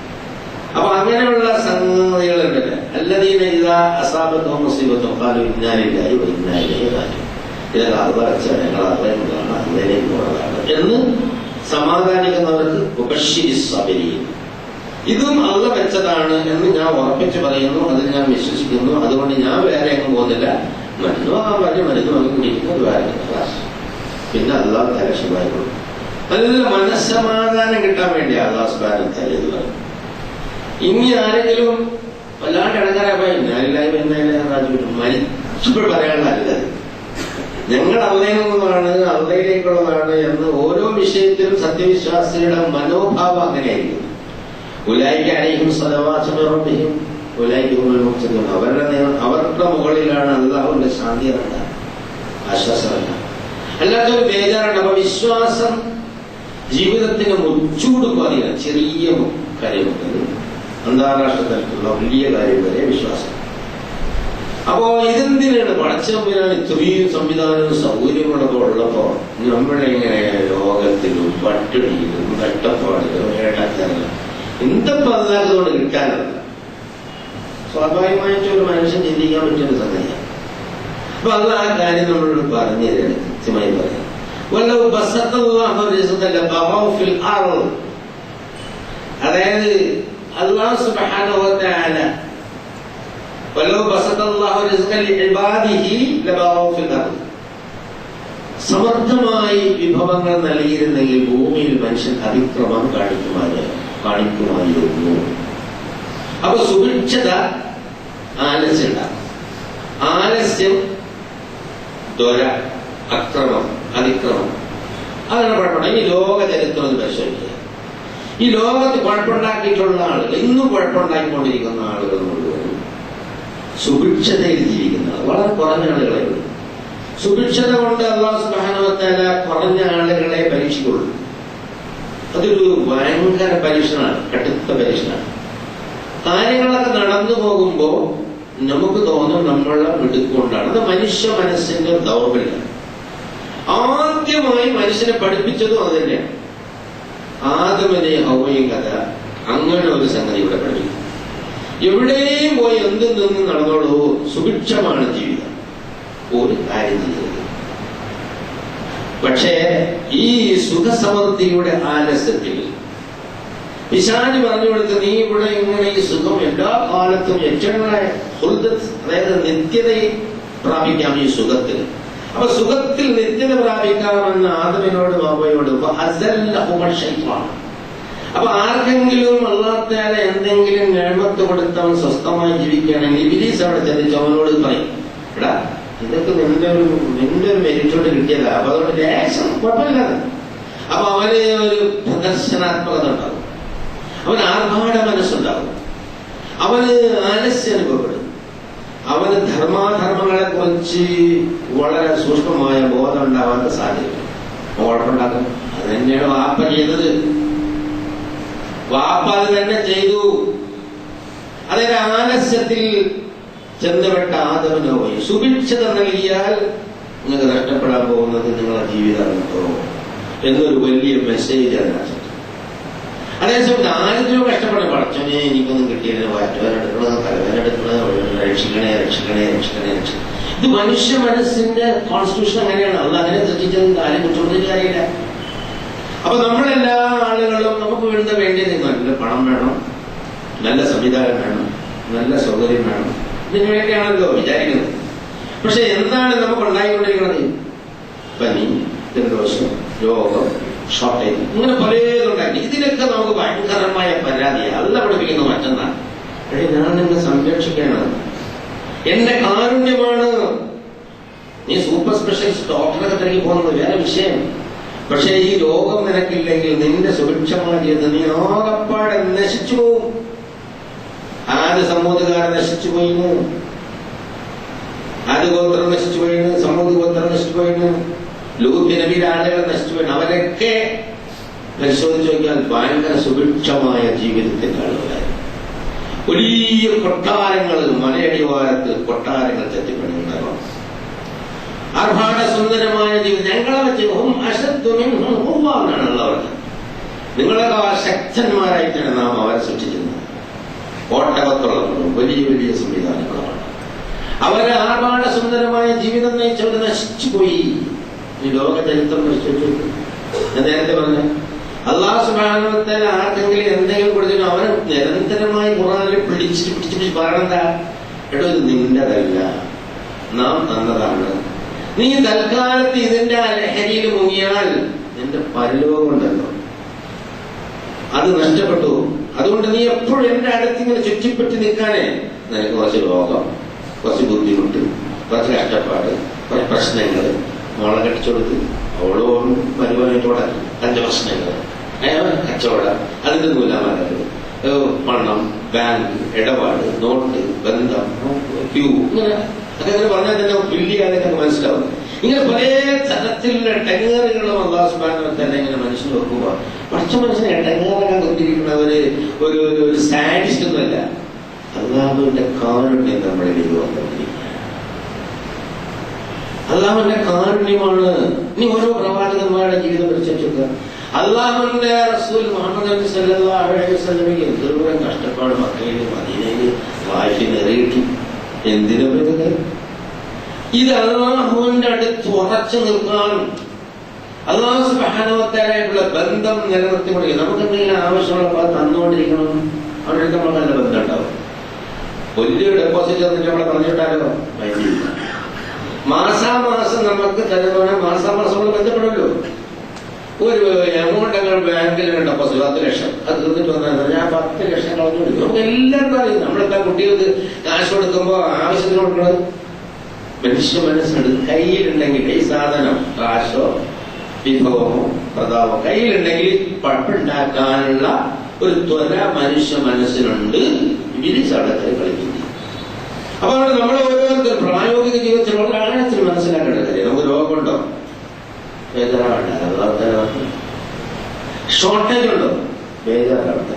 അപ്പൊ അങ്ങനെയുള്ള സംഗതികളുണ്ടല്ലോ. അല്ലദീന ഇദാ അസാബത്തുഹും മുസീബത്തുൻ ഖാലൂ ഇന്നാ ലില്ലാഹി വ ഇന്നാ ഇലൈഹി റാജിഊൻ. ഇതൊക്കെ അള്ളാഹ് ഞങ്ങൾ അറിയുന്നതാണ്, അതിലേക്കുള്ളതാണ് എന്ന് സമാധാനിക്കുന്നവർക്ക് മുബശ്ശിരി സ്വാബിരീൻ. ഇതും അള്ള വെച്ചതാണ് എന്ന് ഞാൻ ഉറപ്പിച്ച് പറയുന്നു. അതിൽ ഞാൻ വിശ്വസിക്കുന്നു. അതുകൊണ്ട് ഞാൻ വേറെ എങ്ങും പോകുന്നില്ല. മരുന്ന് നമുക്ക് കുടിക്കുന്ന ഒരു ക്ലാസ്. പിന്നെ അള്ളാഹ് തലക്ഷമായി കൊടുക്കും. നല്ല മനസ്സമാധാനം കിട്ടാൻ വേണ്ടി അള്ളാഹ് സുബ്ഹാനഹു വ തആല ഇത് പറയും. ഇനി ആരെങ്കിലും വല്ലാണ്ട് ഇടങ്ങാറായി ഞാനില്ലായി മരിച്ചപ്പോൾ പറയാനുള്ളതല്ല, ഞങ്ങൾ അള്ളയിൽ നിന്നുമാണ്, അള്ളയിലേക്കുള്ളതാണ് എന്ന് ഓരോ വിഷയത്തിലും സത്യവിശ്വാസിയുടെ മനോഭാവം അങ്ങനെയായിരിക്കും. ഉലൈക അലൈഹിം സ്വലവാത്തു മിർ റബ്ബിഹിം ഉലൈക ഹുമുൽ മുഹ്തദൂൻ. അവരുടെ മുകളിലാണ് അല്ലാഹുവിന്റെ ശാന്തി ഇറങ്ങുക, ആശ്വാസം ഇറങ്ങുക. അല്ലാത്തൊരു ബേജാറുണ്ട്. അപ്പൊ വിശ്വാസം ജീവിതത്തിന് മുച്ചൂട് സ്വാധീനം. ചെറിയ കാര്യമുണ്ട്, അന്താരാഷ്ട്ര തലത്തിലുള്ള വലിയ കാര്യം വരെ വിശ്വാസം. അപ്പോ ഇതെന്തിനാണ് പടച്ചതമ്പുരാൻ ഇത്രയും സംവിധാനവും സൗകര്യങ്ങളൊക്കെ ഉള്ളപ്പോ നമ്മളെങ്ങനെ രോഗം എന്തപ്പം അല്ലാത്തതുകൊണ്ട് കിട്ടാനല്ല. സ്വാഭാവികമായിട്ട് ഒരു മനുഷ്യൻ ചിന്തിക്കാൻ പറ്റിയൊരു സംഗതിയാണ്. അപ്പൊ അത് ആ കാര്യം നമ്മളോട് പറഞ്ഞു തരാണ്, കൃത്യമായി പറയാം. അതായത് അല്ലാഹു സുബ്ഹാനഹു വ തആല സമർത്ഥമായി വിഭവങ്ങൾ നൽകിയിരുന്നെങ്കിൽ ഭൂമിയിൽ മനുഷ്യൻ അതിക്രമം കാണിക്കുമായിരുന്നു. അപ്പൊ സുഭിക്ഷത ആലസ്യമുണ്ടാകും. ആലസ്യം, ദ്വര, അക്രമം, അതിക്രമം, അതാണ് കുഴപ്പമുണ്ട്. ഈ ലോക ചരിത്രം പരിശോധിക്കുക. ഈ ലോകത്ത് കുഴപ്പമുണ്ടാക്കിയിട്ടുള്ള ആളുകൾ, ഇന്നും കുഴപ്പമുണ്ടാക്കിക്കൊണ്ടിരിക്കുന്ന ആളുകൾ മുഴുവൻ സുഭിക്ഷതയിൽ ജീവിക്കുന്ന വളരെ കുറഞ്ഞ ആളുകളെ ഉള്ളൂ. സുഭിക്ഷത കൊണ്ട് അല്ലാഹു സുബ്ഹാനഹു വ തആല കുറഞ്ഞ ആളുകളെ പരീക്ഷിക്കുള്ളൂ. അതൊരു ഭയങ്കര പരീക്ഷണമാണ്, കടുത്ത പരീക്ഷണമാണ്. കാര്യങ്ങളൊക്കെ നടന്നു പോകുമ്പോ നമുക്ക് തോന്നും നമ്മളെ മിടുക്കൊണ്ടാണ്. അത് മനുഷ്യ മനസ്സിന്റെ ദൗർബല്യം. ആദ്യമായി മനുഷ്യനെ പഠിപ്പിച്ചതും അത് തന്നെയാണ്. ആദമിനെയും ഹവ്വയും കഥ അങ്ങനെ ഒരു സംഗതി ഇവിടെ പഠിപ്പിക്കും. എവിടെയും പോയി എന്തും നിന്നും നടന്നോളൂ, സുഭിക്ഷമാണ് ജീവിതം, ഒരു കാര്യം ചെയ്യരുത്. പക്ഷേ ഈ സുഖസമൃദ്ധിയുടെ ആലസ്യത്തിൽ പിശാച് പറഞ്ഞു കൊടുത്ത് നീ ഇവിടെ ഇങ്ങനെ ഈ സുഖം എല്ലാ കാലത്തും ഏറ്റങ്ങളെ അതായത് നിത്യതയിൽ പ്രാപിക്കാം ഈ സുഖത്തിൽ. അപ്പൊ സുഖത്തിൽ നിത്യത പ്രാപിക്കാമെന്ന് ആദമിനോട് ഹവ്വയോട് അപ്പൊ ആർക്കെങ്കിലും അല്ലാഹു തആല എന്തെങ്കിലും നിഅമത്ത് കൊടുത്തവൻ സ്വസ്ഥമായി ജീവിക്കുകയാണെങ്കിൽ ഇബ്ലീസ് അവിടെ ചെന്നിട്ട് അവനോട് പറയും, എടാ ഇതൊക്കെ നിന്റെ ഒരു മെരിറ്റോട് കിട്ടിയതാ, അപ്പൊ അതുകൊണ്ട് ലേശം കുഴപ്പമില്ല. അപ്പൊ അവന് ഒരു പ്രദർശനാത്മകത ഉണ്ടാകും, അവന് ആർഭാട മനസ്സുണ്ടാകും, അവന് ആലസ്യം അനുഭവപ്പെടും, അവന് ധർമാധർമ്മങ്ങളെ കുറിച്ച് വളരെ സൂക്ഷ്മമായ ബോധം ഉണ്ടാവാത്ത സാഹചര്യം കുഴപ്പമുണ്ടാക്കും. അത് തന്നെയാണ് വാപ്പ ചെയ്തത്. വാപ്പ അത് തന്നെ ചെയ്തു. അതായത് ആലസ്യത്തിൽ ചെന്നുപെട്ട ആദമിനോ സുഭിക്ഷത നൽകിയാൽ നിങ്ങൾക്ക് നഷ്ടപ്പെടാൻ പോകുന്നത് നിങ്ങളുടെ ജീവിതമാണോ എന്നൊരു വലിയ മെസ്സേജ് അതിനകത്ത്. അതേസമയം ദാരിദ്ര്യവും കഷ്ടപ്പെടാൻ പഠിച്ചോനെ എനിക്കൊന്നും കിട്ടിയില്ല, വാറ്റുവാനെടുക്കണത്, തലവേനെടുക്കണത്, രക്ഷിക്കണേ രക്ഷിക്കണേ രക്ഷിക്കണേ രക്ഷിക്കണേ. ഇത് മനുഷ്യ മനസ്സിന്റെ കോൺസ്റ്റിറ്റ്യൂഷൻ അങ്ങനെയാണ്. അത് അങ്ങനെ സൃഷ്ടിച്ചത് കാര്യം കുറ്റപ്പെടുത്തിയിട്ട് കാര്യമില്ല. അപ്പൊ നമ്മളെല്ലാ ആളുകളും നമുക്ക് വേണ്ടിയത് നല്ല പണം വേണം, നല്ല സംവിധാനം വേണം, നല്ല സൗകര്യം വേണം, ഇതിനു വേണ്ടിയാണല്ലോ വിചാരിക്കുന്നത്. പക്ഷെ എന്താണ് നമുക്ക് ഉണ്ടായിക്കൊണ്ടിരിക്കുന്നത്? പനി, ജലദോഷം, രോഗം, ഷോർട്ടേജ്, ഇങ്ങനെ പലതുണ്ടാക്കി. ഇതിലൊക്കെ നമുക്ക് ഭയങ്കരമായ പരാതിയാണ്. അല്ല പഠിപ്പിക്കുന്ന മറ്റന്നാണ്. പക്ഷേ ഞാൻ നിന്നെ സംരക്ഷിക്കണം, എന്റെ കാരുണ്യമാണ്. നീ സൂപ്പർ സ്പെഷ്യലിസ്റ്റ് ഡോക്ടറൊക്കെ തിരക്കി പോകുന്നത് വേറെ വിഷയം. പക്ഷെ ഈ രോഗം നിനക്കില്ലെങ്കിൽ നിന്റെ സുഭിക്ഷമായ ജീവിതം നീ ആകപ്പാടെ നശിച്ചു പോവും. ആദ്യ സമൂഹകാരൻ നശിച്ചു പോയിന്ന്, ആദ്യ ഗോത്രം നശിച്ചു പോയിന്ന്, സമൂഹ ഗോത്രം നശിച്ചു പോയിന്ന്, ലൂത്ത് നബിയുടെ ആളുകൾ നശിച്ചു പോയി. അവരൊക്കെ പരിശോധിച്ച് നോക്കിയാൽ ഭയങ്കര സുഭിക്ഷമായ ജീവിതത്തിന്റെ ആളുകളായിരുന്നു. വലിയ കൊട്ടാരങ്ങൾ, മലയടിവാരത്ത് കൊട്ടാരങ്ങൾ ചെത്തിപ്പണിയുണ്ടാകും. ആർഭാട സുന്ദരമായ ജീവിതം. ഞങ്ങളെ വെച്ച് എന്നാണ് അവർക്ക്. നിങ്ങളൊക്കെ ശക്തന്മാരായിട്ടാണ് നാം അവരെ സൃഷ്ടിച്ചിരുന്നത്. കോട്ടകത്തുള്ളവരും വലിയ വലിയ സംവിധാനങ്ങളുമാണ്. അവരെ ആർഭാട സുന്ദരമായ ജീവിതം നയിച്ചവർ നശിച്ചുപോയി. ഈ ലോക ചരിത്രം പരിശോധിച്ചു. ഞാൻ നേരത്തെ പറഞ്ഞ അല്ലാഹു സുബ്ഹാനഹു വ തആല ആർക്കെങ്കിലും എന്തെങ്കിലും കൊടുത്തിട്ട് അവനെ നിരന്തരമായി ഖുർആനിൽ പിടിച്ച് പറയണ്ട, എടോ ഇത് നിന്റെതല്ല, നാം തന്നതാണ്. നീ തൽക്കാലത്ത് ഇതിന്റെ ലഹരിയിൽ മുങ്ങിയാൽ നിന്റെ പരലോകമുണ്ടല്ലോ, അത് നഷ്ടപ്പെട്ടു. അതുകൊണ്ട് നീ എപ്പോഴും എന്റെ അടുത്ത് ഇങ്ങനെ ചുറ്റിപ്പറ്റി നിൽക്കാനേ നിനക്ക് കുറച്ച് രോഗം, കുറച്ച് ബുദ്ധിമുട്ട്, കുറച്ച് കഷ്ടപ്പാട്, കുറച്ച് പ്രശ്നങ്ങൾ. മോളെ കെട്ടിച്ചു കൊടുത്ത് അവളോടും പരിപാടിയോടെ തന്റെ പ്രശ്നങ്ങൾ, കച്ചവടം, അതിന്റെ നൂലാമാലകൾ, പണം, ബാങ്ക് ഇടപാട്, നോട്ട്, ബന്ധം, ക്യൂ, ഇങ്ങനെ അതൊക്കെ പറഞ്ഞാൽ തന്നെ വലിയ കാര്യങ്ങളൊക്കെ മനസ്സിലാവും. ഇങ്ങനെ പല തരത്തിലുള്ള ടെങ്ങറുകളും അല്ലാഹു സുബ്ഹാനഹു വ തആല ഇങ്ങനെ മനുഷ്യന് വെക്കുമ്പോൾ കുറച്ച് മനുഷ്യനെ ടെങ്ങറാക്കാൻ കൊണ്ടിരിക്കുന്നവര് ഒരു സാഡിസ്റ്റ് ഒന്നുമല്ല. അല്ലാഹുവിന്റെ കാരുണ്യം നമ്മളിലേക്ക് വന്നുകൊണ്ടിരിക്കുക. അല്ലാഹുവിന്റെ കാരുണ്യമാണ്. ഇനി ഓരോ പ്രവാചകന്മാരുടെ ജീവിതം പരിശോധിക്കുക. അള്ളാഹുവിന്റെ റസൂൽ മുഹമ്മദ് നബി സല്ലല്ലാഹു അലൈഹി വസല്ലമയ്ക്ക് എന്തോരം കഷ്ടപ്പാട് മക്കയിൽ മദീനയിൽ വായിഫ് നിറയിട്ടി. എന്തിനും ഇത് അള്ളാഹുവിന്റെ അടുത്ത് ഉറച്ചു നിൽക്കാൻ, അള്ളാഹു സുബ്ഹാനഹു വ തആലയായിട്ടുള്ള ബന്ധം നിലനിർത്തിക്കൊണ്ടിരിക്കും. നമുക്ക് എന്തെങ്കിലും ആവശ്യമുള്ളപ്പോൾ അത് തന്നുകൊണ്ടിരിക്കണം. അവരുടെ അടുത്ത് നമുക്ക് നല്ല ബന്ധം ഉണ്ടാവും. വലിയ ഡെപ്പോസിറ്റ് തന്നിട്ട് നമ്മളെ പറഞ്ഞിട്ടാലോ വൈകില്ല. മാസാമാസം നമുക്ക് തരുന്നവനെ മാസാമാസം ബന്ധപ്പെടുമല്ലോ. ഒരു എമൗണ്ട് അങ്ങനെ ബാങ്കിൽ ഡെപ്പോസിറ്റ് 10 ലക്ഷം, അത് തീർന്നിട്ട് വന്നാൽ ഞാൻ 10 ലക്ഷം കളഞ്ഞു കൊടുക്കും. നമുക്ക് എല്ലാവർക്കും അറിയാം. നമ്മളിപ്പോ കുട്ടികൾക്ക് കാശ് കൊടുക്കുമ്പോൾ ആവശ്യത്തിന് കൊടുക്കുന്നത് മനുഷ്യ മനസ്സുണ്ട്. കയ്യിലുണ്ടെങ്കിൽ ഈ സാധനം കാശോ വിഭവമോ പ്രതാപമോ കയ്യിലുണ്ടെങ്കിൽ പണമുണ്ടാക്കാനുള്ള ഒരു ത്വര മനുഷ്യ മനസ്സിനുണ്ട്. ഇബിലീസ് അവിടെ കളിക്കുന്നത്. അപ്പൊ നമ്മൾ ഓരോരുത്തർ പ്രായോഗിക ജീവിതത്തിൽ വളരെ ആഴത്തിൽ മനസ്സിലാക്കേണ്ട കാര്യം, നമുക്ക് രോഗമുണ്ടോ? ബേജാറാവണ്ട. ഷോർട്ടേജ് ഉണ്ടോ? ബേജാറാവണ്ട.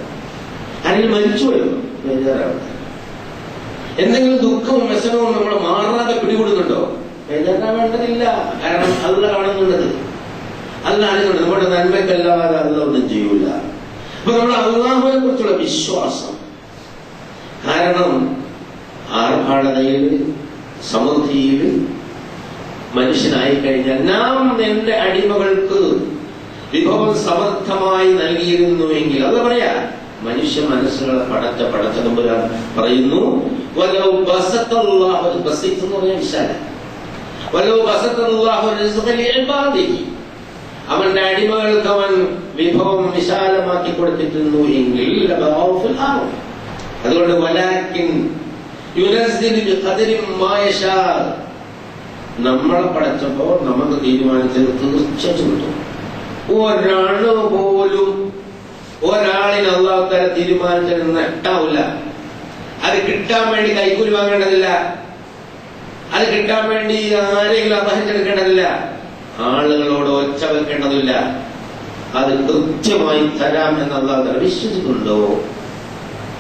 ആരെങ്കിലും മരിച്ചുപോയോ? ബേജാറാവണ്ട. എന്തെങ്കിലും ദുഃഖവും വ്യസനവും നമ്മൾ മാറാതെ പിടികൂടുന്നുണ്ടോ? ബേജാറാവേണ്ടതില്ല. കാരണം അല്ല കാണുന്നുള്ളത്, അല്ല അറിയുന്നുണ്ട്. നമ്മുടെ നന്മയ്ക്കല്ലാതെ അല്ല ഒന്നും ചെയ്യൂല. അപ്പൊ നമ്മൾ അല്ലാഹുവിനെ കുറിച്ചുള്ള വിശ്വാസം, കാരണം ആർഭാടതയിൽ സമൃദ്ധിയിൽ മനുഷ്യനായി കഴിഞ്ഞാൽ നാം എന്റെ അടിമകൾക്ക് വിഭവം സമർത്ഥമായി നൽകിയിരുന്നുവെങ്കിൽ, അത് പറയാ മനുഷ്യ മനസ്സുകളെ പടച്ച തമ്പുരാൻ പറയുന്നു, അവന്റെ അടിമകൾക്ക് അവൻ വിഭവം വിശാലമാക്കി കൊടുത്തിരുന്നു എങ്കിൽ, അതുകൊണ്ട് നമ്മളെ പടച്ചപ്പോ നമുക്ക് തീരുമാനിച്ചത് തീർച്ചയായിട്ടും കിട്ടും. ഒരാള് പോലും ഒരാളിന് അല്ലാഹു തആല തീരുമാനിച്ചത് നഷ്ടാവില്ല. അത് കിട്ടാൻ വേണ്ടി കൈക്കൂലി വാങ്ങേണ്ടതില്ല, അത് കിട്ടാൻ വേണ്ടി ആരെങ്കിലും അപഹരിച്ചെടുക്കേണ്ടതില്ല, ആളുകളോട് ഒച്ച വെക്കേണ്ടതില്ല. അത് കൃത്യമായി തരാം എന്ന് അല്ലാഹു തആല വിശ്വസിക്കുന്നുണ്ടോ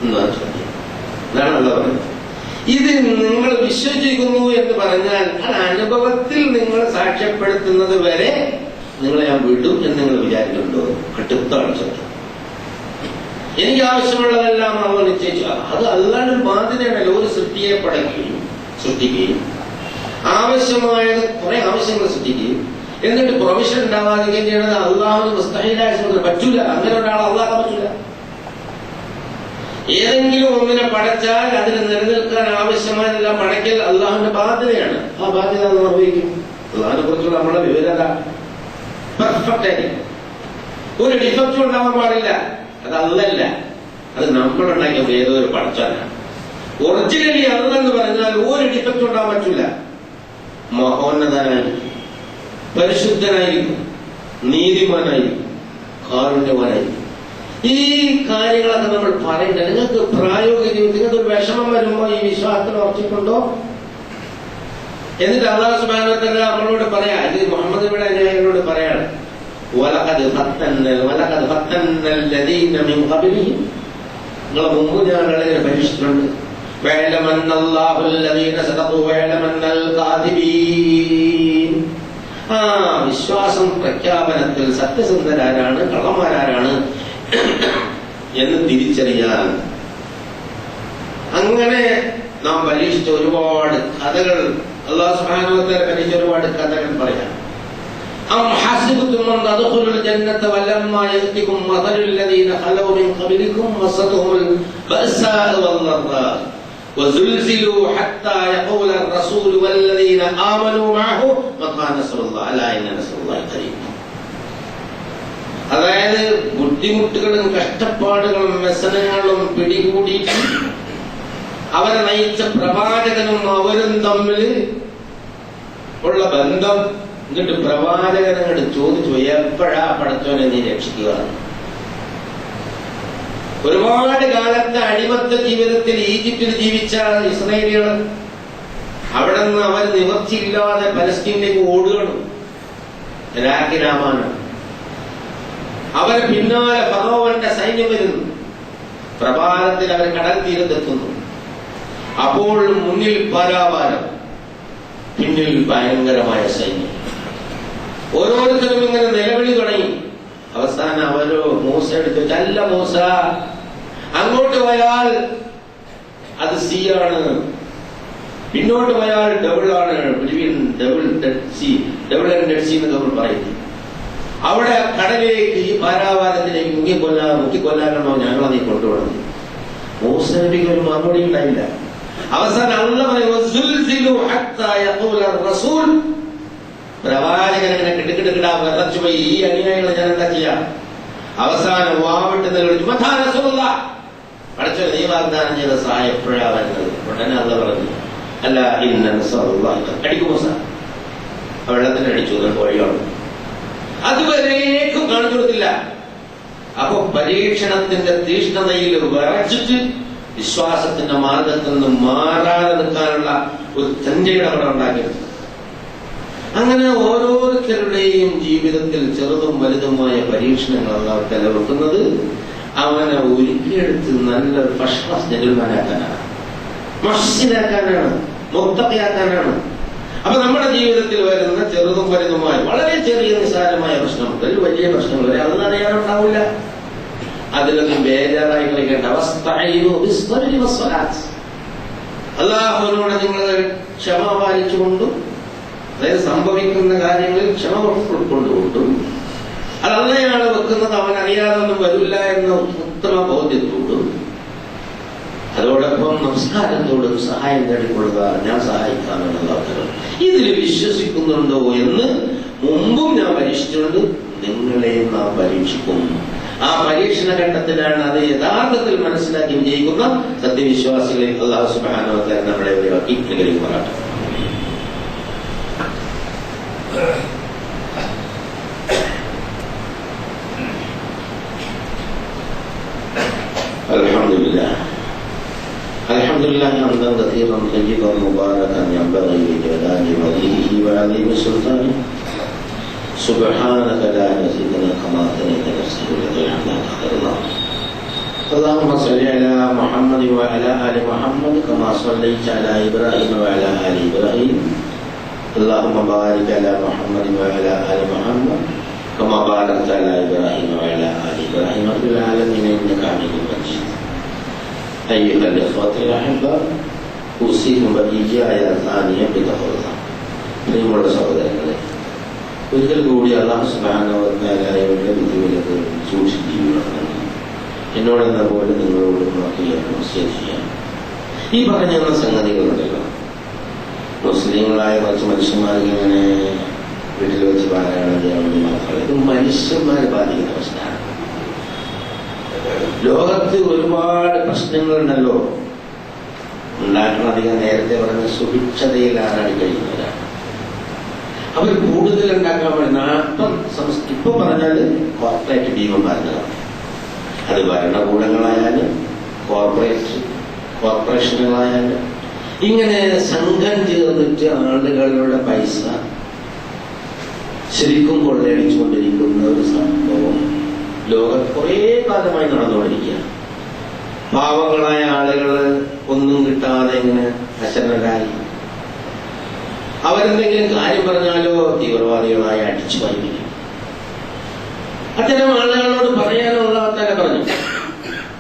എന്നാണ് ചോദ്യം. അതാണ് അല്ലാഹു പറയുന്നത്. ഇത് നിങ്ങൾ വിശ്വസിക്കുന്നു എന്ന് പറഞ്ഞാൽ അത് അനുഭവത്തിൽ നിങ്ങൾ സാക്ഷ്യപ്പെടുത്തുന്നത് വരെ നിങ്ങളെ ഞാൻ വിടും എന്ന് നിങ്ങൾ വിചാരിക്കുന്നുണ്ടോ? കടുത്താണ് ചോദ്യം. എനിക്ക് ആവശ്യമുള്ളതെല്ലാം അവർ നിശ്ചയിച്ചു. അത് അല്ലാണ്ട് ബാധ്യതയാണല്ലോ. ഒരു സൃഷ്ടിയെ സൃഷ്ടിക്കുകയും ആവശ്യമായത് കുറെ ആവശ്യങ്ങൾ സൃഷ്ടിക്കുകയും എന്നിട്ട് പ്രൊവിഷൻ ഉണ്ടാവാതിരിക്കുകയും ചെയ്യണത് അള്ളാഹുവിന് മുസ്തഹീലായ പറ്റൂല. അങ്ങനെ ഒരാൾ അള്ളാഹ് പറ്റൂല. ഏതെങ്കിലും ഒന്നിനെ പടച്ചാൽ അതിന് നിലനിൽക്കാൻ ആവശ്യമായതെല്ലാം പടയ്ക്കൽ അള്ളാഹുവിന്റെ ബാധ്യതയാണ്. ആ ബാധ്യത നിർവഹിക്കും. അള്ളാഹിനെ കുറിച്ചുള്ള നമ്മുടെ വിവരത പെർഫെക്റ്റ് ആയിരിക്കും. ഒരു ഡിഫക്റ്റും ഉണ്ടാവാൻ പാടില്ല. അത് അല്ലല്ല, അത് നമ്മളുണ്ടാക്കിയ ഏതോ ഒരു പടച്ചാലാണ്. ഒറിജിനലി അല്ലെന്ന് പറഞ്ഞാൽ ഒരു ഡിഫക്റ്റ് ഉണ്ടാവാൻ പറ്റില്ല. മഹോന്നതനായിരിക്കും, പരിശുദ്ധനായിരിക്കും, നീതിമാനായിരിക്കും, കാരുണ്യവാനായിരിക്കും. ഈ കാര്യങ്ങളൊക്കെ നമ്മൾ പറയണ്ട. നിങ്ങൾക്ക് പ്രായോഗിക ജീവിതത്തിൽ നിങ്ങൾക്ക് ഒരു വിഷമം വരുമ്പോ ഈ വിശ്വാസത്തിൽ ഉറച്ചിട്ടുണ്ടോ? എന്നിട്ട് അല്ലാഹു സുബ്ഹാനഹു വ തആല നമ്മളോട് പറയാ, ഇത് മുഹമ്മദ് നബിയുടെ അനുയായികളോട് പറയാണ്, നിങ്ങളെ മുമ്പ് ഞാൻ വളരെ പരീക്ഷിച്ചിട്ടുണ്ട്. വിശ്വാസം പ്രഖ്യാപനത്തിൽ സത്യസന്ധരാരാണ്, കള്ളന്മാരാരാണ് എന്ന് തിരിച്ചറിയാൻ അങ്ങനെ നാം പരീക്ഷിച്ച ഒരുപാട് കഥകൾ, അല്ലാഹു സുബ്ഹാനഹു വ തആല പരീക്ഷിച്ച ഒരുപാട് കഥകൾ പറയാം. أم حسبتم أن تدخلوا الجنة ولما يأتكم مثل الذين خلوا من قبلكم مستهم البأساء والضراء وزلزلوا حتى يقول الرسول والذين آمنوا معه متى نصر الله ألا إن نصر الله قريب. അതായത് ബുദ്ധിമുട്ടുകളും കഷ്ടപ്പാടുകളും വ്യസനങ്ങളും പിടികൂടിയിട്ട് അവരെ നയിച്ച പ്രവാചകനും അവരും തമ്മിൽ ഉള്ള ബന്ധം. എന്നിട്ട് പ്രവാചകനോട് ചോദിച്ചു, എപ്പോഴാ പടച്ചോനെ നീ രക്ഷിക്കുക? ഒരുപാട് കാലത്തെ അടിമത്ത ജീവിതത്തിൽ ഈജിപ്തിൽ ജീവിച്ച ഇസ്രായേലികൾ അവിടെ നിന്ന് അവർ നിവർത്തിയില്ലാതെ പലസ്തീനിലേക്ക് ഓടുകയാണ്. രാഖിരാമാണ് അവരെ പിന്നാലെ ഫറോവന്റെ സൈന്യം വരുന്നു. പ്രഭാതത്തിൽ അവർ കടൽ തീരത്തെത്തുന്നു. അപ്പോൾ മുന്നിൽ പരാവാരം, പിന്നിൽ ഭയങ്കരമായ സൈന്യം. ഓരോരുത്തരും ഇങ്ങനെ നിലവിളി തുടങ്ങി. അവസാനം എടുത്ത് അല്ല മൂസ, അങ്ങോട്ട് പോയാൽ അത് സീ ആണ്, പിന്നോട്ട് പോയാൽ ഡബിൾ ആണ്, ഡബിൾ സീ എന്ന് നമ്മൾ പറയുന്നു. അവിടെ കടലിലേക്ക് ഈ പാരാവാരത്തിലേക്ക് മുക്കിക്കൊല്ലാനാണോ ഞങ്ങളത് കൊണ്ടുപോകുന്നത്? മൂസ നബിക്ക് ഒരു മറുപടി ഉണ്ടായില്ല. അവസാനം അല്ലാഹു പ്രവാചകൻ ഇങ്ങനെ കിട്ടുകിട്ടാ വിറച്ചുപോയി. ഈ അനുയായികളെ ഞാൻ എന്താ ചെയ്യാ? അവസാനം വാവിട്ട് പഠിച്ചോ, നീ വാഗ്ദാനം ചെയ്ത സഹായം എപ്പോഴാ വരുന്നത്? ഉടനെ അല്ല പറഞ്ഞു, അല്ല അടിക്കും മൂസ. വെള്ളത്തിന് അടിച്ചു, പോയാണ്. അതുവരേക്കും കാണിച്ചു കൊടുത്തില്ല. അപ്പൊ പരീക്ഷണത്തിന്റെ തീഷ്ണതയിൽ വിറച്ചിട്ട് വിശ്വാസത്തിന്റെ മാർഗത്തിൽ നിന്ന് മാറാതെ നിൽക്കാനുള്ള ഒരു തന്റെയുടെ അവിടെ ഉണ്ടാക്കിയെടുത്തു. അങ്ങനെ ഓരോരുത്തരുടെയും ജീവിതത്തിൽ ചെറുതും വലുതുമായ പരീക്ഷണങ്ങൾ അല്ലാഹു തആല വെക്കുന്നത് അവനെ ഒരുക്കിയെടുത്ത് നല്ലൊരു ഫസ്റ്റ് ക്ലാസ് ജന്മനാക്കാനാണ്, മഹ്സിനാക്കാനാണ്, മുത്തഖിയാക്കാനാണ്. അപ്പൊ നമ്മുടെ ജീവിതത്തിൽ വരുന്ന ചെറുതും വലുതുമായ വളരെ ചെറിയ നിസ്സാരമായ പ്രശ്നം മുതൽ വലിയ പ്രശ്നങ്ങൾ വരെ അതൊന്നും അറിയാനുണ്ടാവില്ല. അതിലൊന്നും ബേജാറായി കളിക്കേണ്ട അവസ്ഥ. അല്ലാഹുവിനോട് നിങ്ങൾ ക്ഷമ പാലിച്ചുകൊണ്ടും, അതായത് സംഭവിക്കുന്ന കാര്യങ്ങളിൽ ക്ഷമ ഉൾക്കൊണ്ടുകൊണ്ടും, അത് അള്ളയാണ് വെക്കുന്നത്, അവൻ അറിയാതൊന്നും വരില്ല എന്ന ഉത്തമ ബോധ്യത്തോടും, അതോടൊപ്പം നമസ്കാരത്തോടും സഹായം തേടിക്കൊള്ളുക. ഞാൻ സഹായിക്കാമെന്നുള്ള അവസരം ഇതിൽ വിശ്വസിക്കുന്നുണ്ടോ എന്ന് മുമ്പും ഞാൻ പരീക്ഷിച്ചുകൊണ്ട് നിങ്ങളെയും നാം പരീക്ഷിക്കും. ആ പരീക്ഷണ ഘട്ടത്തിലാണ് അത് യഥാർത്ഥത്തിൽ മനസ്സിലാക്കി വിജയിക്കുന്ന സത്യവിശ്വാസികളെ അല്ലാഹു സുബ്ഹാനഹു വ തആല നമ്മളെ ഒഴിവാക്കി അനുഗ്രഹിക്കുമാറാകട്ടെ. അൽഹംദുലില്ലാഹ് حمدا كثيرا طيبا مباركا ينبغي لجلال وجهه وعظيم سلطانه. سبحانك لا نزيد كما ثنيت نفسه لك الله. اللهم صل على محمد وعلى ال محمد كما صليت على ابراهيم وعلى ال ابراهيم. اللهم بارك على محمد وعلى ال محمد كما باركت على ابراهيم وعلى ال ابراهيم في العالمين انك حميد مجيد. أيها الإخوة الأحباء أوصيكم بإيجاز ثانية بتقوى الله. പ്രിയമുള്ള സഹോദരങ്ങളെ, ഒരിക്കൽ കൂടി അല്ലാഹു സുബ്ഹാനഹു വ തആലയുടെ വിധിവിലക്ക് സൂക്ഷിച്ച് ജീവിക്കണം. എന്നോടെന്ന പോലെ നിങ്ങളോട് ചെയ്യാം. ഈ പറഞ്ഞ സംഗതികളുണ്ടല്ലോ, മുസ്ലിങ്ങളായ കുറച്ച് മനുഷ്യന്മാർക്ക് ഇങ്ങനെ വീട്ടിൽ വെച്ച് പാരായണം ചെയ്യാൻ വേണ്ടി മാത്രമല്ല, ഇത് മനുഷ്യന്മാരെ ബാധിക്കുന്ന പ്രശ്നമാണ്. ലോകത്ത് ഒരുപാട് പ്രശ്നങ്ങളുണ്ടല്ലോ. ഉണ്ടാക്കണം അധികം നേരത്തെ പറഞ്ഞ സുഭിക്ഷതയിലാണ് കഴിയുന്നവരാണ്. അവർ കൂടുതൽ ഉണ്ടാക്കാൻ വേണ്ടി ഇപ്പൊ പറഞ്ഞാല് കോർപ്പറേറ്റ് ഭീമന്മാരുന്നതാണ്. അത് ഭരണകൂടങ്ങളായാലും കോർപ്പറേഷനുകളായാലും ഇങ്ങനെ സംഘം ചേർന്നിട്ട് ആളുകളുടെ പൈസ ശരിക്കും കൊള്ളയടിച്ചുകൊണ്ടിരിക്കുന്ന ഒരു സംഭവം ലോകം കുറേ കാലമായി നടന്നുകൊണ്ടിരിക്കുക. പാവങ്ങളായ ആളുകൾ ഒന്നും കിട്ടാതെ ഇങ്ങനെ അശരണരായി, അവരെന്തെങ്കിലും കാര്യം പറഞ്ഞാലോ തീവ്രവാദികളായി അടിച്ചു വായിക്കും. അത്തരം ആളുകളോട് പറയാനുള്ള തന്നെ പറഞ്ഞു.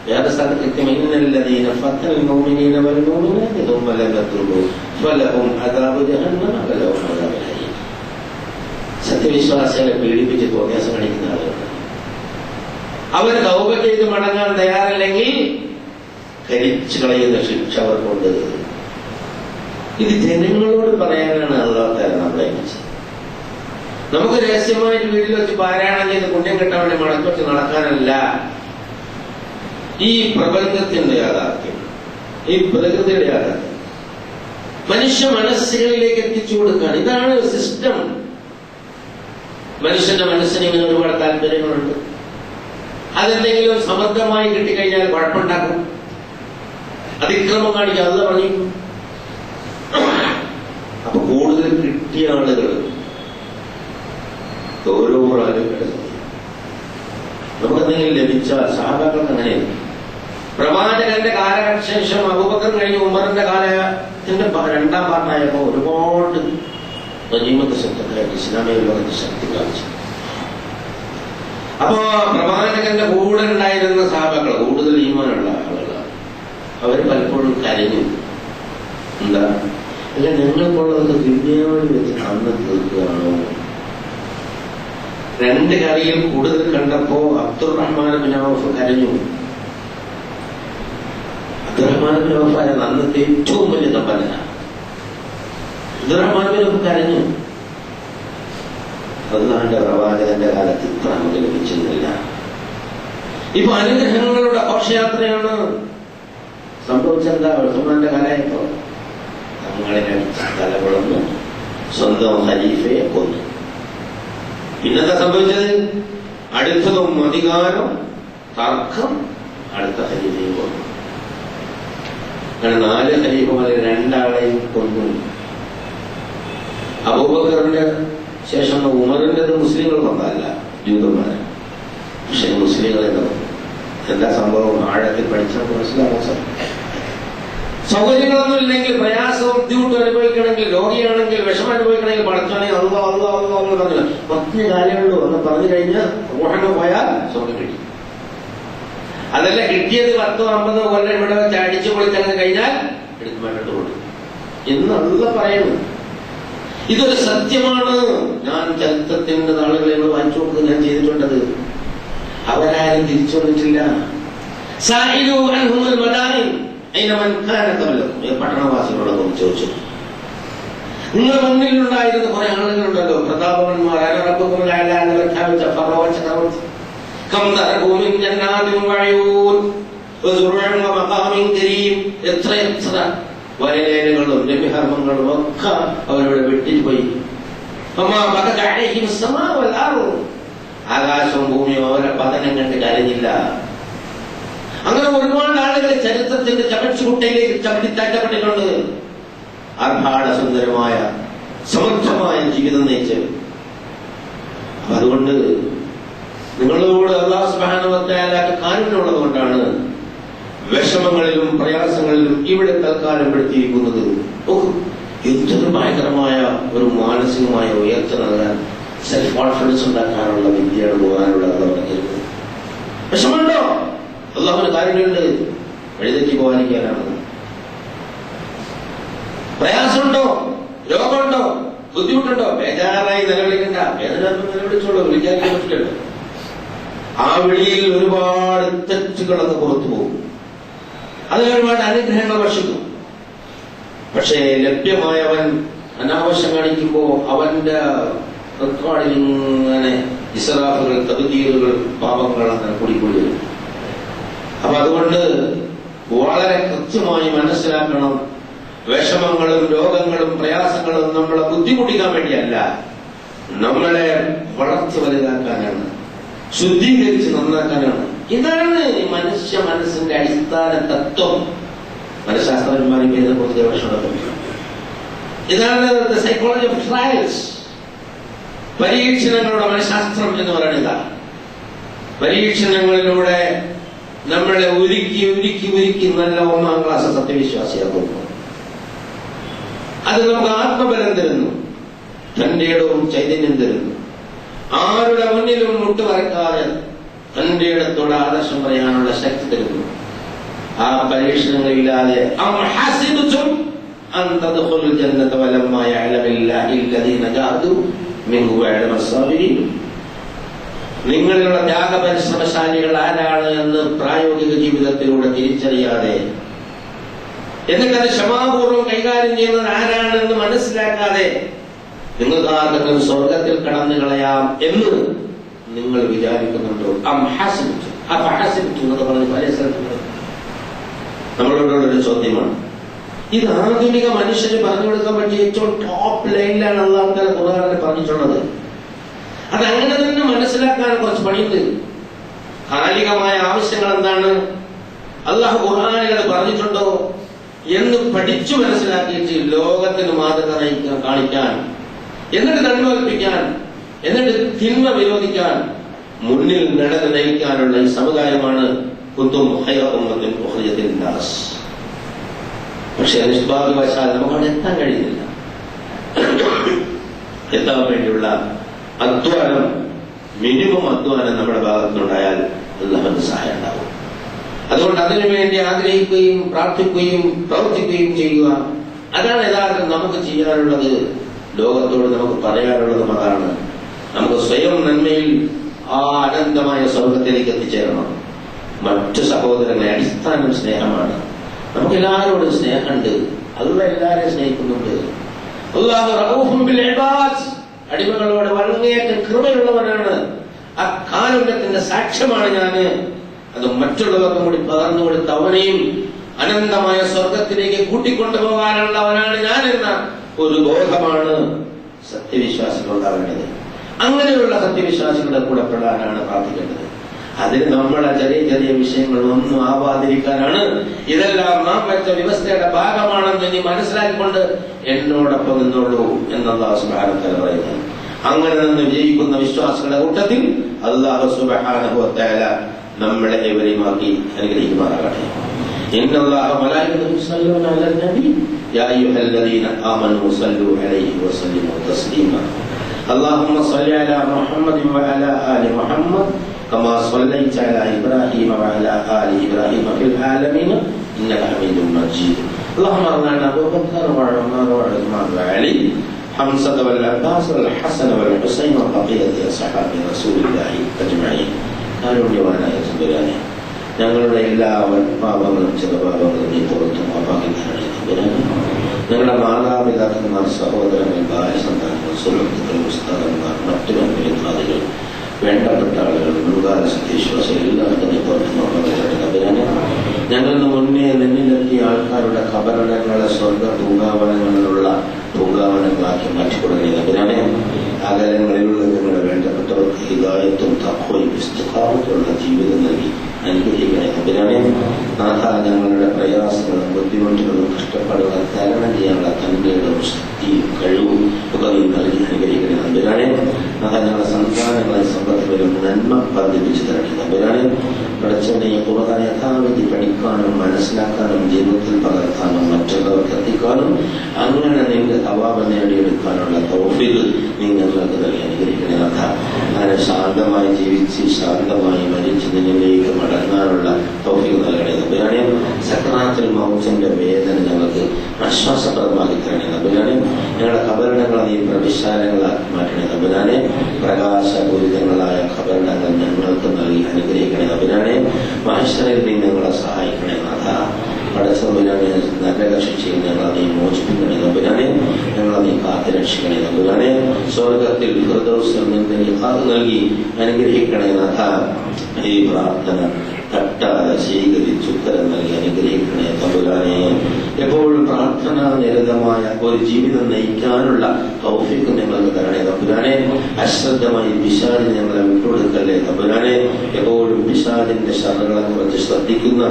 വേറെ സ്ഥലത്ത് കൃത്യമിന്നല്ലദീന ഫത്തനൽ മുഅ്മിനീന വൽ മുഅ്മിനാത്തി ثم لم يتوبوا فلهم عذاب جهنم ولهم عذاب الحريق. സത്യവിശ്വാസികളെ പീഡിപ്പിച്ച് തോന്നിയാസം കാണിക്കുന്ന ആളുകൾ, അവർ തൗബ ചെയ്ത് മടങ്ങാൻ തയ്യാറല്ലെങ്കിൽ കരിച്ചു കളയുന്ന ശിക്ഷ അവർക്കുണ്ട്. ഇത് ജനങ്ങളോട് പറയാനാണ് അല്ലാഹു തആല നമ്മളെ അയച്ചത്. നമുക്ക് രഹസ്യമായിട്ട് വീട്ടിൽ വെച്ച് പാരായണം ചെയ്ത് പുണ്യം കിട്ടാൻ വേണ്ടി മടക്കി വെച്ച് നടക്കാനല്ല. ഈ പ്രപഞ്ചത്തിന്റെ യാഥാർത്ഥ്യം, ഈ പ്രകൃതിയുടെ യാഥാർത്ഥ്യം മനുഷ്യ മനസ്സുകളിലേക്ക് എത്തിച്ചു കൊടുക്കാൻ, ഇതാണ് സിസ്റ്റം. മനുഷ്യന്റെ മനസ്സിന് ഇങ്ങനെ ഒരുപാട് താല്പര്യങ്ങളുണ്ട്. അതെന്തെങ്കിലും സമർത്ഥമായി കിട്ടിക്കഴിഞ്ഞാൽ കുഴപ്പമുണ്ടാക്കും, അതിക്രമം കാണിക്കുക, അത് പറഞ്ഞു. അപ്പൊ കൂടുതൽ കിട്ടിയ ആളുകൾ ഓരോ ആളുകളും നമുക്കെന്തെങ്കിലും ലഭിച്ചാൽ, സഹാബാക്കൾക്ക് അങ്ങനെയാണ്. പ്രവാചകന്റെ കാലശേഷം അബൂബക്കർ കഴിഞ്ഞ് ഉമറിന്റെ കാലത്തിന്റെ രണ്ടാം പാർട്ടായപ്പോ ഒരുപാട് ഗനീമത്ത് ശക്തികളായിട്ട് ഇസ്ലാമിക ലോകത്ത് ശക്തി പ്രാപിച്ചു. അപ്പോ പ്രവാചകന്റെ കൂടെ ഉണ്ടായിരുന്ന സഹാബാക്കൾ, കൂടുതൽ ഈമാനുള്ള ആളുകളാണ്, അവർ പലപ്പോഴും കരഞ്ഞു. എന്താ അല്ല, ഞങ്ങൾക്കുള്ളതൊക്കെ ദുനിയാവിൽ വെച്ച് അന്ന് തീർക്കുകയാണോ? 2 കറിയിൽ കൂടുതൽ കണ്ടപ്പോ അബ്ദുറഹ്മാൻ ബിൻ ഔഫ് കരഞ്ഞു. അബ്ദുറഹ്മാൻ ബിൻ ഔഫ് ആയിരുന്നു അന്നത്തെ ഏറ്റവും വലിയ കപ്പല. അബ്ദുറഹ്മാൻ ബിൻ ഔഫ് കരഞ്ഞു. അള്ളാഹുവിന്റെ പ്രവാചകന്റെ കാലത്ത് ഇത്ര നമുക്ക് ലഭിച്ചിരുന്നില്ല. ഇപ്പൊ അനുഗ്രഹങ്ങളുടെ ഘോഷയാത്രയാണ്. സംഭവിച്ചെന്താ? ഉസ്മാന്റെ കാലമായപ്പോ തങ്ങളിനെ തലകുളന്ന് സ്വന്തം ഖലീഫയെ കൊന്നു. പിന്നെന്താ സംഭവിച്ചത്? അടുത്തതും അധികാരം, തർക്കം, അടുത്ത ഖലീഫയെ കൊന്നു. അങ്ങനെ 4 ഖലീഫമാരെ 2 ആളെയും കൊന്നു. അബൂബക്കറിന്റെ ശേഷം ഉമറിൻ്റെത് മുസ്ലിങ്ങൾ കൊണ്ടല്ല, ജൂതന്മാരെ. പക്ഷെ മുസ്ലിങ്ങളെ എന്താ സംഭവം? ആഴത്തിൽ പഠിച്ചാൽ മനസ്സിലാക്കാൻ സൗകര്യങ്ങളൊന്നും ഇല്ലെങ്കിൽ, പ്രയാസവും ബുദ്ധിമുട്ടും അനുഭവിക്കണമെങ്കിൽ, രോഗിയാണെങ്കിൽ, വിഷമം അനുഭവിക്കണമെങ്കിൽ പഠിച്ചാണെങ്കിൽ അള്ളാ അള്ളാ അള്ളാ എന്ന് പറഞ്ഞില്ല. 10 കാര്യമുള്ളൂ എന്ന് പറഞ്ഞു കഴിഞ്ഞാൽ ഉടനെ പോയാൽ സ്വർഗം കിട്ടി. അതല്ല, കിട്ടിയത് 10-50 കൊല്ലം ഇവിടെ വെച്ച് അടിച്ചു പൊളിച്ചങ്ങനെ കഴിഞ്ഞാൽ എടുക്കുമായിട്ട് കൊടുക്കും എന്ന് അല്ല പറയുന്നു. ഇതൊരു സത്യമാണ്. ഞാൻ ചരിത്രത്തിന്റെ നാളുകളെ വായിച്ചു നോക്കുക, ഞാൻ ചെയ്തിട്ടുണ്ടത്. അവരാരും തിരിച്ചു വന്നിട്ടില്ല. പട്ടണവാസികളോടൊപ്പം ചോദിച്ചു, നിങ്ങൾ മുന്നിലുണ്ടായിരുന്ന കുറെ ആളുകളുണ്ടല്ലോ, പ്രതാപവന്മാർ, പ്രഖ്യാപിച്ച ഫറോവ ചക്രവർത്തി, എത്ര വയലേലകളും രമ്യഹർമ്മങ്ങളും ഒക്കെ അവരോട് വെട്ടിപ്പോയി. ആകാശവും ഭൂമിയും അവരെ പതനം കണ്ട് കരഞ്ഞില്ല. അങ്ങനെ ഒരുപാട് ആളുകൾ ചരിത്രത്തിന്റെ ചവച്ചുകുട്ടയിലേക്ക് ചവിട്ടിത്താറ്റപ്പെട്ടിട്ടുണ്ട്. ആർഭാടസുന്ദരമായ സമൃദ്ധമായ ജീവിതം നയിച്ച്. അതുകൊണ്ട് നിങ്ങളോട് അല്ലാഹു സുബ്ഹാനഹു വ തആലക്ക് കാരുണ്യമുള്ളത് കൊണ്ടാണ് വിഷമങ്ങളിലും പ്രയാസങ്ങളിലും ഇവിടെ തൽക്കാലം പെടുത്തിയിരിക്കുന്നത്. എന്തൊരു ഭയങ്കരമായ ഒരു മാനസികമായ ഉയർച്ച നൽകാൻ, സെൽഫ് കോൺഫിഡൻസ് ഉണ്ടാക്കാനുള്ള വിദ്യയാണ് പോകാനുള്ളത്. പറഞ്ഞിരുന്നത് വിഷമമുണ്ടോ? അള്ളാഹുവിന് കാരുണ്യമുണ്ട്. വഴിതെറ്റി പോകാനിരിക്കാനാണ്. പ്രയാസമുണ്ടോ? രോഗമുണ്ടോ? ബുദ്ധിമുട്ടുണ്ടോ? ബേജാറായി നിലവിളിക്കണ്ട. വേദനാത്മ നിലവിളിച്ചോളൂ, വിചാരിക്കാൻ പറ്റില്ലല്ലോ. ആ വിളിയിൽ ഒരുപാട് തെറ്റുകളൊക്കെ പുറത്തു പോകും. അതിൽ ഒരുപാട് അനുഗ്രഹങ്ങൾ വർഷിക്കും. പക്ഷേ ലഭ്യമായവൻ അനാവശ്യം കാണിക്കുമ്പോ അവന്റെ റെക്കോർഡിൽ ഇങ്ങനെ ഇസ്രാഫുകൾ, തബ്ദീലുകൾ, പാപങ്ങൾ അങ്ങനെ കൂടിക്കൂടി വരും. അപ്പൊ അതുകൊണ്ട് വളരെ കൃത്യമായി മനസ്സിലാക്കണം, വിഷമങ്ങളും രോഗങ്ങളും പ്രയാസങ്ങളും നമ്മളെ ബുദ്ധിമുട്ടിക്കാൻ വേണ്ടിയല്ല, നമ്മളെ വളർത്തി വലുതാക്കാനാണ്, ശുദ്ധീകരിച്ച് നന്നാക്കാനാണ്. ഇതാണ് മനുഷ്യ മനസ്സിന്റെ അടിസ്ഥാന തത്വം. മനഃശാസ്ത്രജ്ഞന്മാരും ഇതിനെക്കുറിച്ച് ഗവേഷണം നടത്തുന്നു. ഇതാണ് സൈക്കോളജി ഓഫ് ട്രയൽസ്. പരീക്ഷണങ്ങളുടെ മനഃശാസ്ത്രം എന്ന് പറയുന്നത്. പരീക്ഷണങ്ങളിലൂടെ നമ്മളെ ഉരുക്കി ഉരുക്കി ഉരുക്കി നല്ല 1ാം ക്ലാസ് സത്യവിശ്വാസിയാക്കുന്നു. അത് നമുക്ക് ആത്മബലം തരുന്നു, തന്റെ ഇടവും ചൈതന്യം തരുന്നു. ആരുടെ മുന്നിലും മുട്ടുവരക്കാതെ തന്റെ ഇടത്തോട് ആദർശം പറയാനുള്ള ശക്തി തരുന്നു. ആ പരീക്ഷണങ്ങളില്ലാതെ നിങ്ങളിലുള്ള ത്യാഗപരിശ്രമശാലികൾ ആരാണ് എന്ന് പ്രായോഗിക ജീവിതത്തിലൂടെ തിരിച്ചറിയാതെ, എന്നിട്ടത് ക്ഷമാപൂർവ്വം കൈകാര്യം ചെയ്യുന്നത് ആരാണെന്ന് മനസ്സിലാക്കാതെ നിങ്ങൾക്ക് ആർക്കെങ്കിലും സ്വർഗത്തിൽ കടന്നു കളയാം എന്ന് നിങ്ങൾ വിചാരിക്കുന്നുണ്ടോ? എന്നൊക്കെ പറഞ്ഞ് പല സ്ഥലത്തും നമ്മളോടുള്ളൊരു ചോദ്യമാണ്. ഇത് ആധുനിക മനുഷ്യന് പറഞ്ഞു കൊടുക്കാൻ പറ്റിയ ഏറ്റവും ടോപ്പ് ലൈനിലാണ് അല്ലാഹു തആല ഖുർആനിൽ പറഞ്ഞിട്ടുള്ളത്. അതങ്ങനെ തന്നെ മനസ്സിലാക്കാൻ കുറച്ച് പണിയുണ്ട്. കാലികമായ ആവശ്യങ്ങൾ എന്താണ്, അല്ലാഹു ഖുർആനിൽ അത് പറഞ്ഞിട്ടുണ്ടോ എന്ന് പഠിച്ചു മനസ്സിലാക്കിയിട്ട് ലോകത്തിന് മാതൃക കാണിക്കാൻ, എന്നിട്ട് നന്മ കൽപ്പിക്കാൻ, എന്നിട്ട് തിന്മ വിരോധിക്കാൻ, മുന്നിൽ നടന്ന് നയിക്കാനുള്ള ഈ സമുദായമാണ് കുന്തും ഖൈറ ഉമ്മത്തിൻ ഉഖ്രിജത് ലിന്നാസ്. പക്ഷെ നിഷ്ഭാഗ്യവശാൽ നമുക്കവിടെ എത്താൻ കഴിയുന്നില്ല. എത്താൻ വേണ്ടിയുള്ള അധ്വാനം മിനിമം അധ്വാനം നമ്മുടെ ഭാഗത്തുനിന്നുണ്ടായാൽ അല്ലാഹുവിന്റെ സഹായം ഉണ്ടാവും. അതുകൊണ്ട് അതിനുവേണ്ടി ആഗ്രഹിക്കുകയും പ്രാർത്ഥിക്കുകയും പ്രവർത്തിക്കുകയും ചെയ്യുക. അതാണ് യഥാർത്ഥം നമുക്ക് ചെയ്യാനുള്ളത്. ലോകത്തോട് നമുക്ക് പറയാനുള്ളതും അതാണ്. നമുക്ക് സ്വയം നന്മയിൽ ആ അനന്തമായ സ്വർഗത്തിലേക്ക് എത്തിച്ചേരണം. മറ്റു സഹോദരങ്ങളെ അടിസ്ഥാനം സ്നേഹമാണ്. നമുക്ക് എല്ലാവരോടും സ്നേഹമുണ്ട്. അല്ലാഹു എല്ലാവരെയും സ്നേഹിക്കുന്നുണ്ട്. അല്ലാഹു റഊഫുൻ ബിൽ ഇബാദ്, അടിമകളോട് വളരെയേറ്റം കൃപയുള്ളവനാണ്. ആ കാരുണ്യത്തിന്റെ സാക്ഷ്യമാണ് ഞാന്. അത് മറ്റുള്ളവർക്കും കൂടി പകർന്നു കൊടുത്ത അവനെയും അനന്തമായ സ്വർഗത്തിലേക്ക് കൂട്ടിക്കൊണ്ടുപോകാനുള്ളവനാണ് ഞാൻ എന്ന ഒരു ബോധമാണ് സത്യവിശ്വാസികൾ ഉണ്ടാവേണ്ടത്. അങ്ങനെയുള്ള സത്യവിശ്വാസികളുടെ കൂടെ പെടാനാണ് പ്രാർത്ഥിക്കേണ്ടത്. അതിന് നമ്മളെ ചെറിയ ചെറിയ വിഷയങ്ങളൊന്നും ആവാതിരിക്കാനാണ്. ഇതെല്ലാം നാം വെച്ച വ്യവസ്ഥയുടെ ഭാഗമാണെന്ന് നീ മനസ്സിലാക്കിക്കൊണ്ട് എന്നോടൊപ്പം നിന്നോളൂ എന്നല്ലാഹു സുബ്ഹാനഹു വ തആല പറയുന്നത്. അങ്ങനെ നിന്ന് വിജയിക്കുന്ന വിശ്വാസികളുടെ കൂട്ടത്തിൽ അല്ലാഹു സുബ്ഹാനഹു വ തആല നമ്മളെ ഏവരെയുമാക്കി അനുഗ്രഹിക്കുമാറാകട്ടെ. ഇന്നല്ലാഹ മലായികതുഹു യുസല്ലൂന അലൻ നബി യാ അയ്യുഹല്ലദീന ആമനൂ സല്ലൂ അലൈഹി വസല്ലിമു തസ്ലീമാ. اللهم صل على محمد وعلى آل محمد كما صليت على إبراهيم وعلى آل إبراهيم في العالمين إنك حميد مجيد. اللهم ارنا أبو بكر وعمر وعثمان وعلي حمزة والعباس والحسن والحسين وبقية أصحاب رسول الله أجمعين. കാരുണ്യവാനായ തമ്പുരാനെ, ഞങ്ങളുടെ എല്ലാ പാപങ്ങളും ചെറുപാപങ്ങളും നീ പുറത്തും പാപാക്കിക്കാനായി തമ്പുരാനെ. ഞങ്ങളുടെ മാതാപിതാക്കന്മാർ, സഹോദരങ്ങൾ, ഭാര്യ സന്താനങ്ങൾ, സുഹൃത്തുക്കൾ, പുസ്തകന്മാർ, മറ്റു ബന്ധുമിത്രാദികൾ, വേണ്ടപ്പെട്ട ആളുകൾ, മുൻകാല സത്യവിശ്വാസികൾ എല്ലാവർക്കും നീ പുറത്തും പാപാക്കിക്കാനായി തമ്പുരാനെ. ഞങ്ങൾക്ക് മുന്നേ നിന്നിലെത്തിയ ആൾക്കാരുടെ ഖബറിടങ്ങളെ സ്വർഗ പൂങ്കാവനങ്ങളിലുള്ള പൂങ്കാവനങ്ങളാക്കി മാറ്റിക്കൊടുക്കുന്ന തമ്പുരാനെ. അകലങ്ങളിലുള്ള ഞങ്ങളുടെ വേണ്ടപ്പെട്ടവർക്ക് ഹിദായത്തും തഖ്വയും ഇസ്തിഖാമത്തുള്ള ജീവിതം നൽകി അനുഗ്രഹിക്കണേ തമ്പുരാനെ. നാഥ, ഞങ്ങളുടെ പ്രയാസങ്ങളും ബുദ്ധിമുട്ടുകളും കഷ്ടപ്പാടുകളും തരണം ചെയ്യാനുള്ള തന്റെയും ശക്തിയും കഴിവും ഒക്കെ നീ നൽകി അനുഗ്രഹിക്കണേ തമ്പുരാനെ. നാഥ, ഞങ്ങളുടെ സന്താനങ്ങളെ സമ്പത്തിലും നന്മ വർദ്ധിപ്പിച്ചു തരണേ തമ്പുരാനെ. പഠിച്ചവനെ ഖുർആൻ യഥാവിധി പഠിക്കാനും മനസ്സിലാക്കാനും ജീവിതത്തിൽ പകർത്താനും മറ്റുള്ളവർക്ക് എത്തിക്കാനും അങ്ങനെ നിന്റെ തവാബ് നേടിയെടുക്കാനുള്ള തൗഫീഖ് നീ ഞങ്ങൾക്ക് നൽകി അനുഗ്രഹിക്കണേ നാഥ. അങ്ങനെ ശാന്തമായി ജീവിച്ച് ശാന്തമായി മരിച്ച് നിന്നിലേക്ക് മടങ്ങാനുള്ള തൗഫീഖ് നൽകണേ തമ്പുരാനെ. സക്രാത്തുൽ മൗത്തിന്റെ വേദന ഞങ്ങൾക്ക് ആശ്വാസപ്രദമാക്കി തരണേ തമ്പുരാനെ. ഞങ്ങളുടെ ഖബറിടങ്ങളെ നീ പ്രവിശാലങ്ങളാക്കി മാറ്റണേ തമ്പുരാനെ. പ്രകാശപൂരിതങ്ങളായ ഖബറിടങ്ങൾ ഞങ്ങൾക്ക് നൽകി അനുഗ്രഹിക്കണേ തമ്പുരാനെ. മഹ്ശറിൽ നീ ഞങ്ങളെ സഹായിക്കണേ നാഥ. പടച്ചതമ്പുരാനെ, നരക ശിക്ഷയിൽ ഞങ്ങളെ നീ മോചിപ്പിക്കണേ തമ്പുരാനെ. ഞങ്ങളെ നീ കാത്തു രക്ഷിക്കണേ തമ്പുരാനെ. സ്വർഗത്തിൽ ഫിർദൗസിൽ നിന്ന് നീ കാത്തു നൽകി അനുഗ്രഹിക്കണേ നാഥ. ഈ പ്രാർത്ഥന തട്ടാതെ സ്വീകരിച്ച് ഉത്തരം നൽകി അനുഗ്രഹിക്കണേ തമ്പുരാനെ. എപ്പോഴും പ്രാർത്ഥനാ നിരതമായ ഒരു ജീവിതം നയിക്കാനുള്ള തൗഫീഖ് ഞങ്ങൾക്ക് തരണേ തമ്പുരാനെ. അശ്രദ്ധമായി പിശാചിനെ ഞങ്ങളെ വിട്ടുകൊടുക്കല്ലേ തമ്പുരാനെ. എപ്പോഴും പിശാചിന്റെ ശരണങ്ങളെ കുറിച്ച് ശ്രദ്ധിക്കുന്ന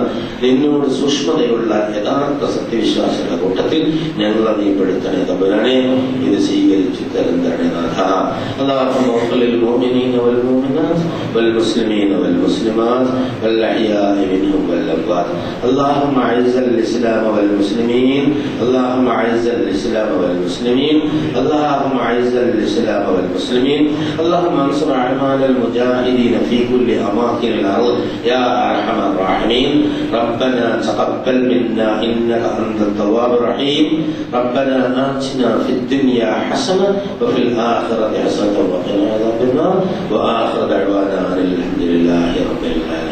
നിന്നോട് സൂക്ഷ്മതയുള്ള യഥാർത്ഥ സത്യവിശ്വാസികളുടെ കൂട്ടത്തിൽ ഞങ്ങളെ നീ പെടുത്തണേ തമ്പുരാനെ. ഇത് സ്വീകരിച്ച് ഉത്തരം തരണേ നാഥ. അല്ലാഹുമ്മ ഖുലിൽ മുഅ്മിനീന വൽ മുഅ്മിനാത്ത് വൽ മുസ്ലിമീന വൽ മുസ്ലിമാത്ത് വൽ الأحياء منهم والأموات. اللهم أعز الإسلام والمسلمين. اللهم أعز الإسلام والمسلمين. اللهم أعز الإسلام والمسلمين. اللهم انصر أعمال المجاهدين في كل أماكن الأرض يا أرحم الراحمين. ربنا تقبل منا إنك أنت التواب الرحيم. ربنا آتنا في الدنيا حسنة وفي الآخرة حسنة وقنا عذاب النار. وآخر دعوانا الحمد لله رب العالمين.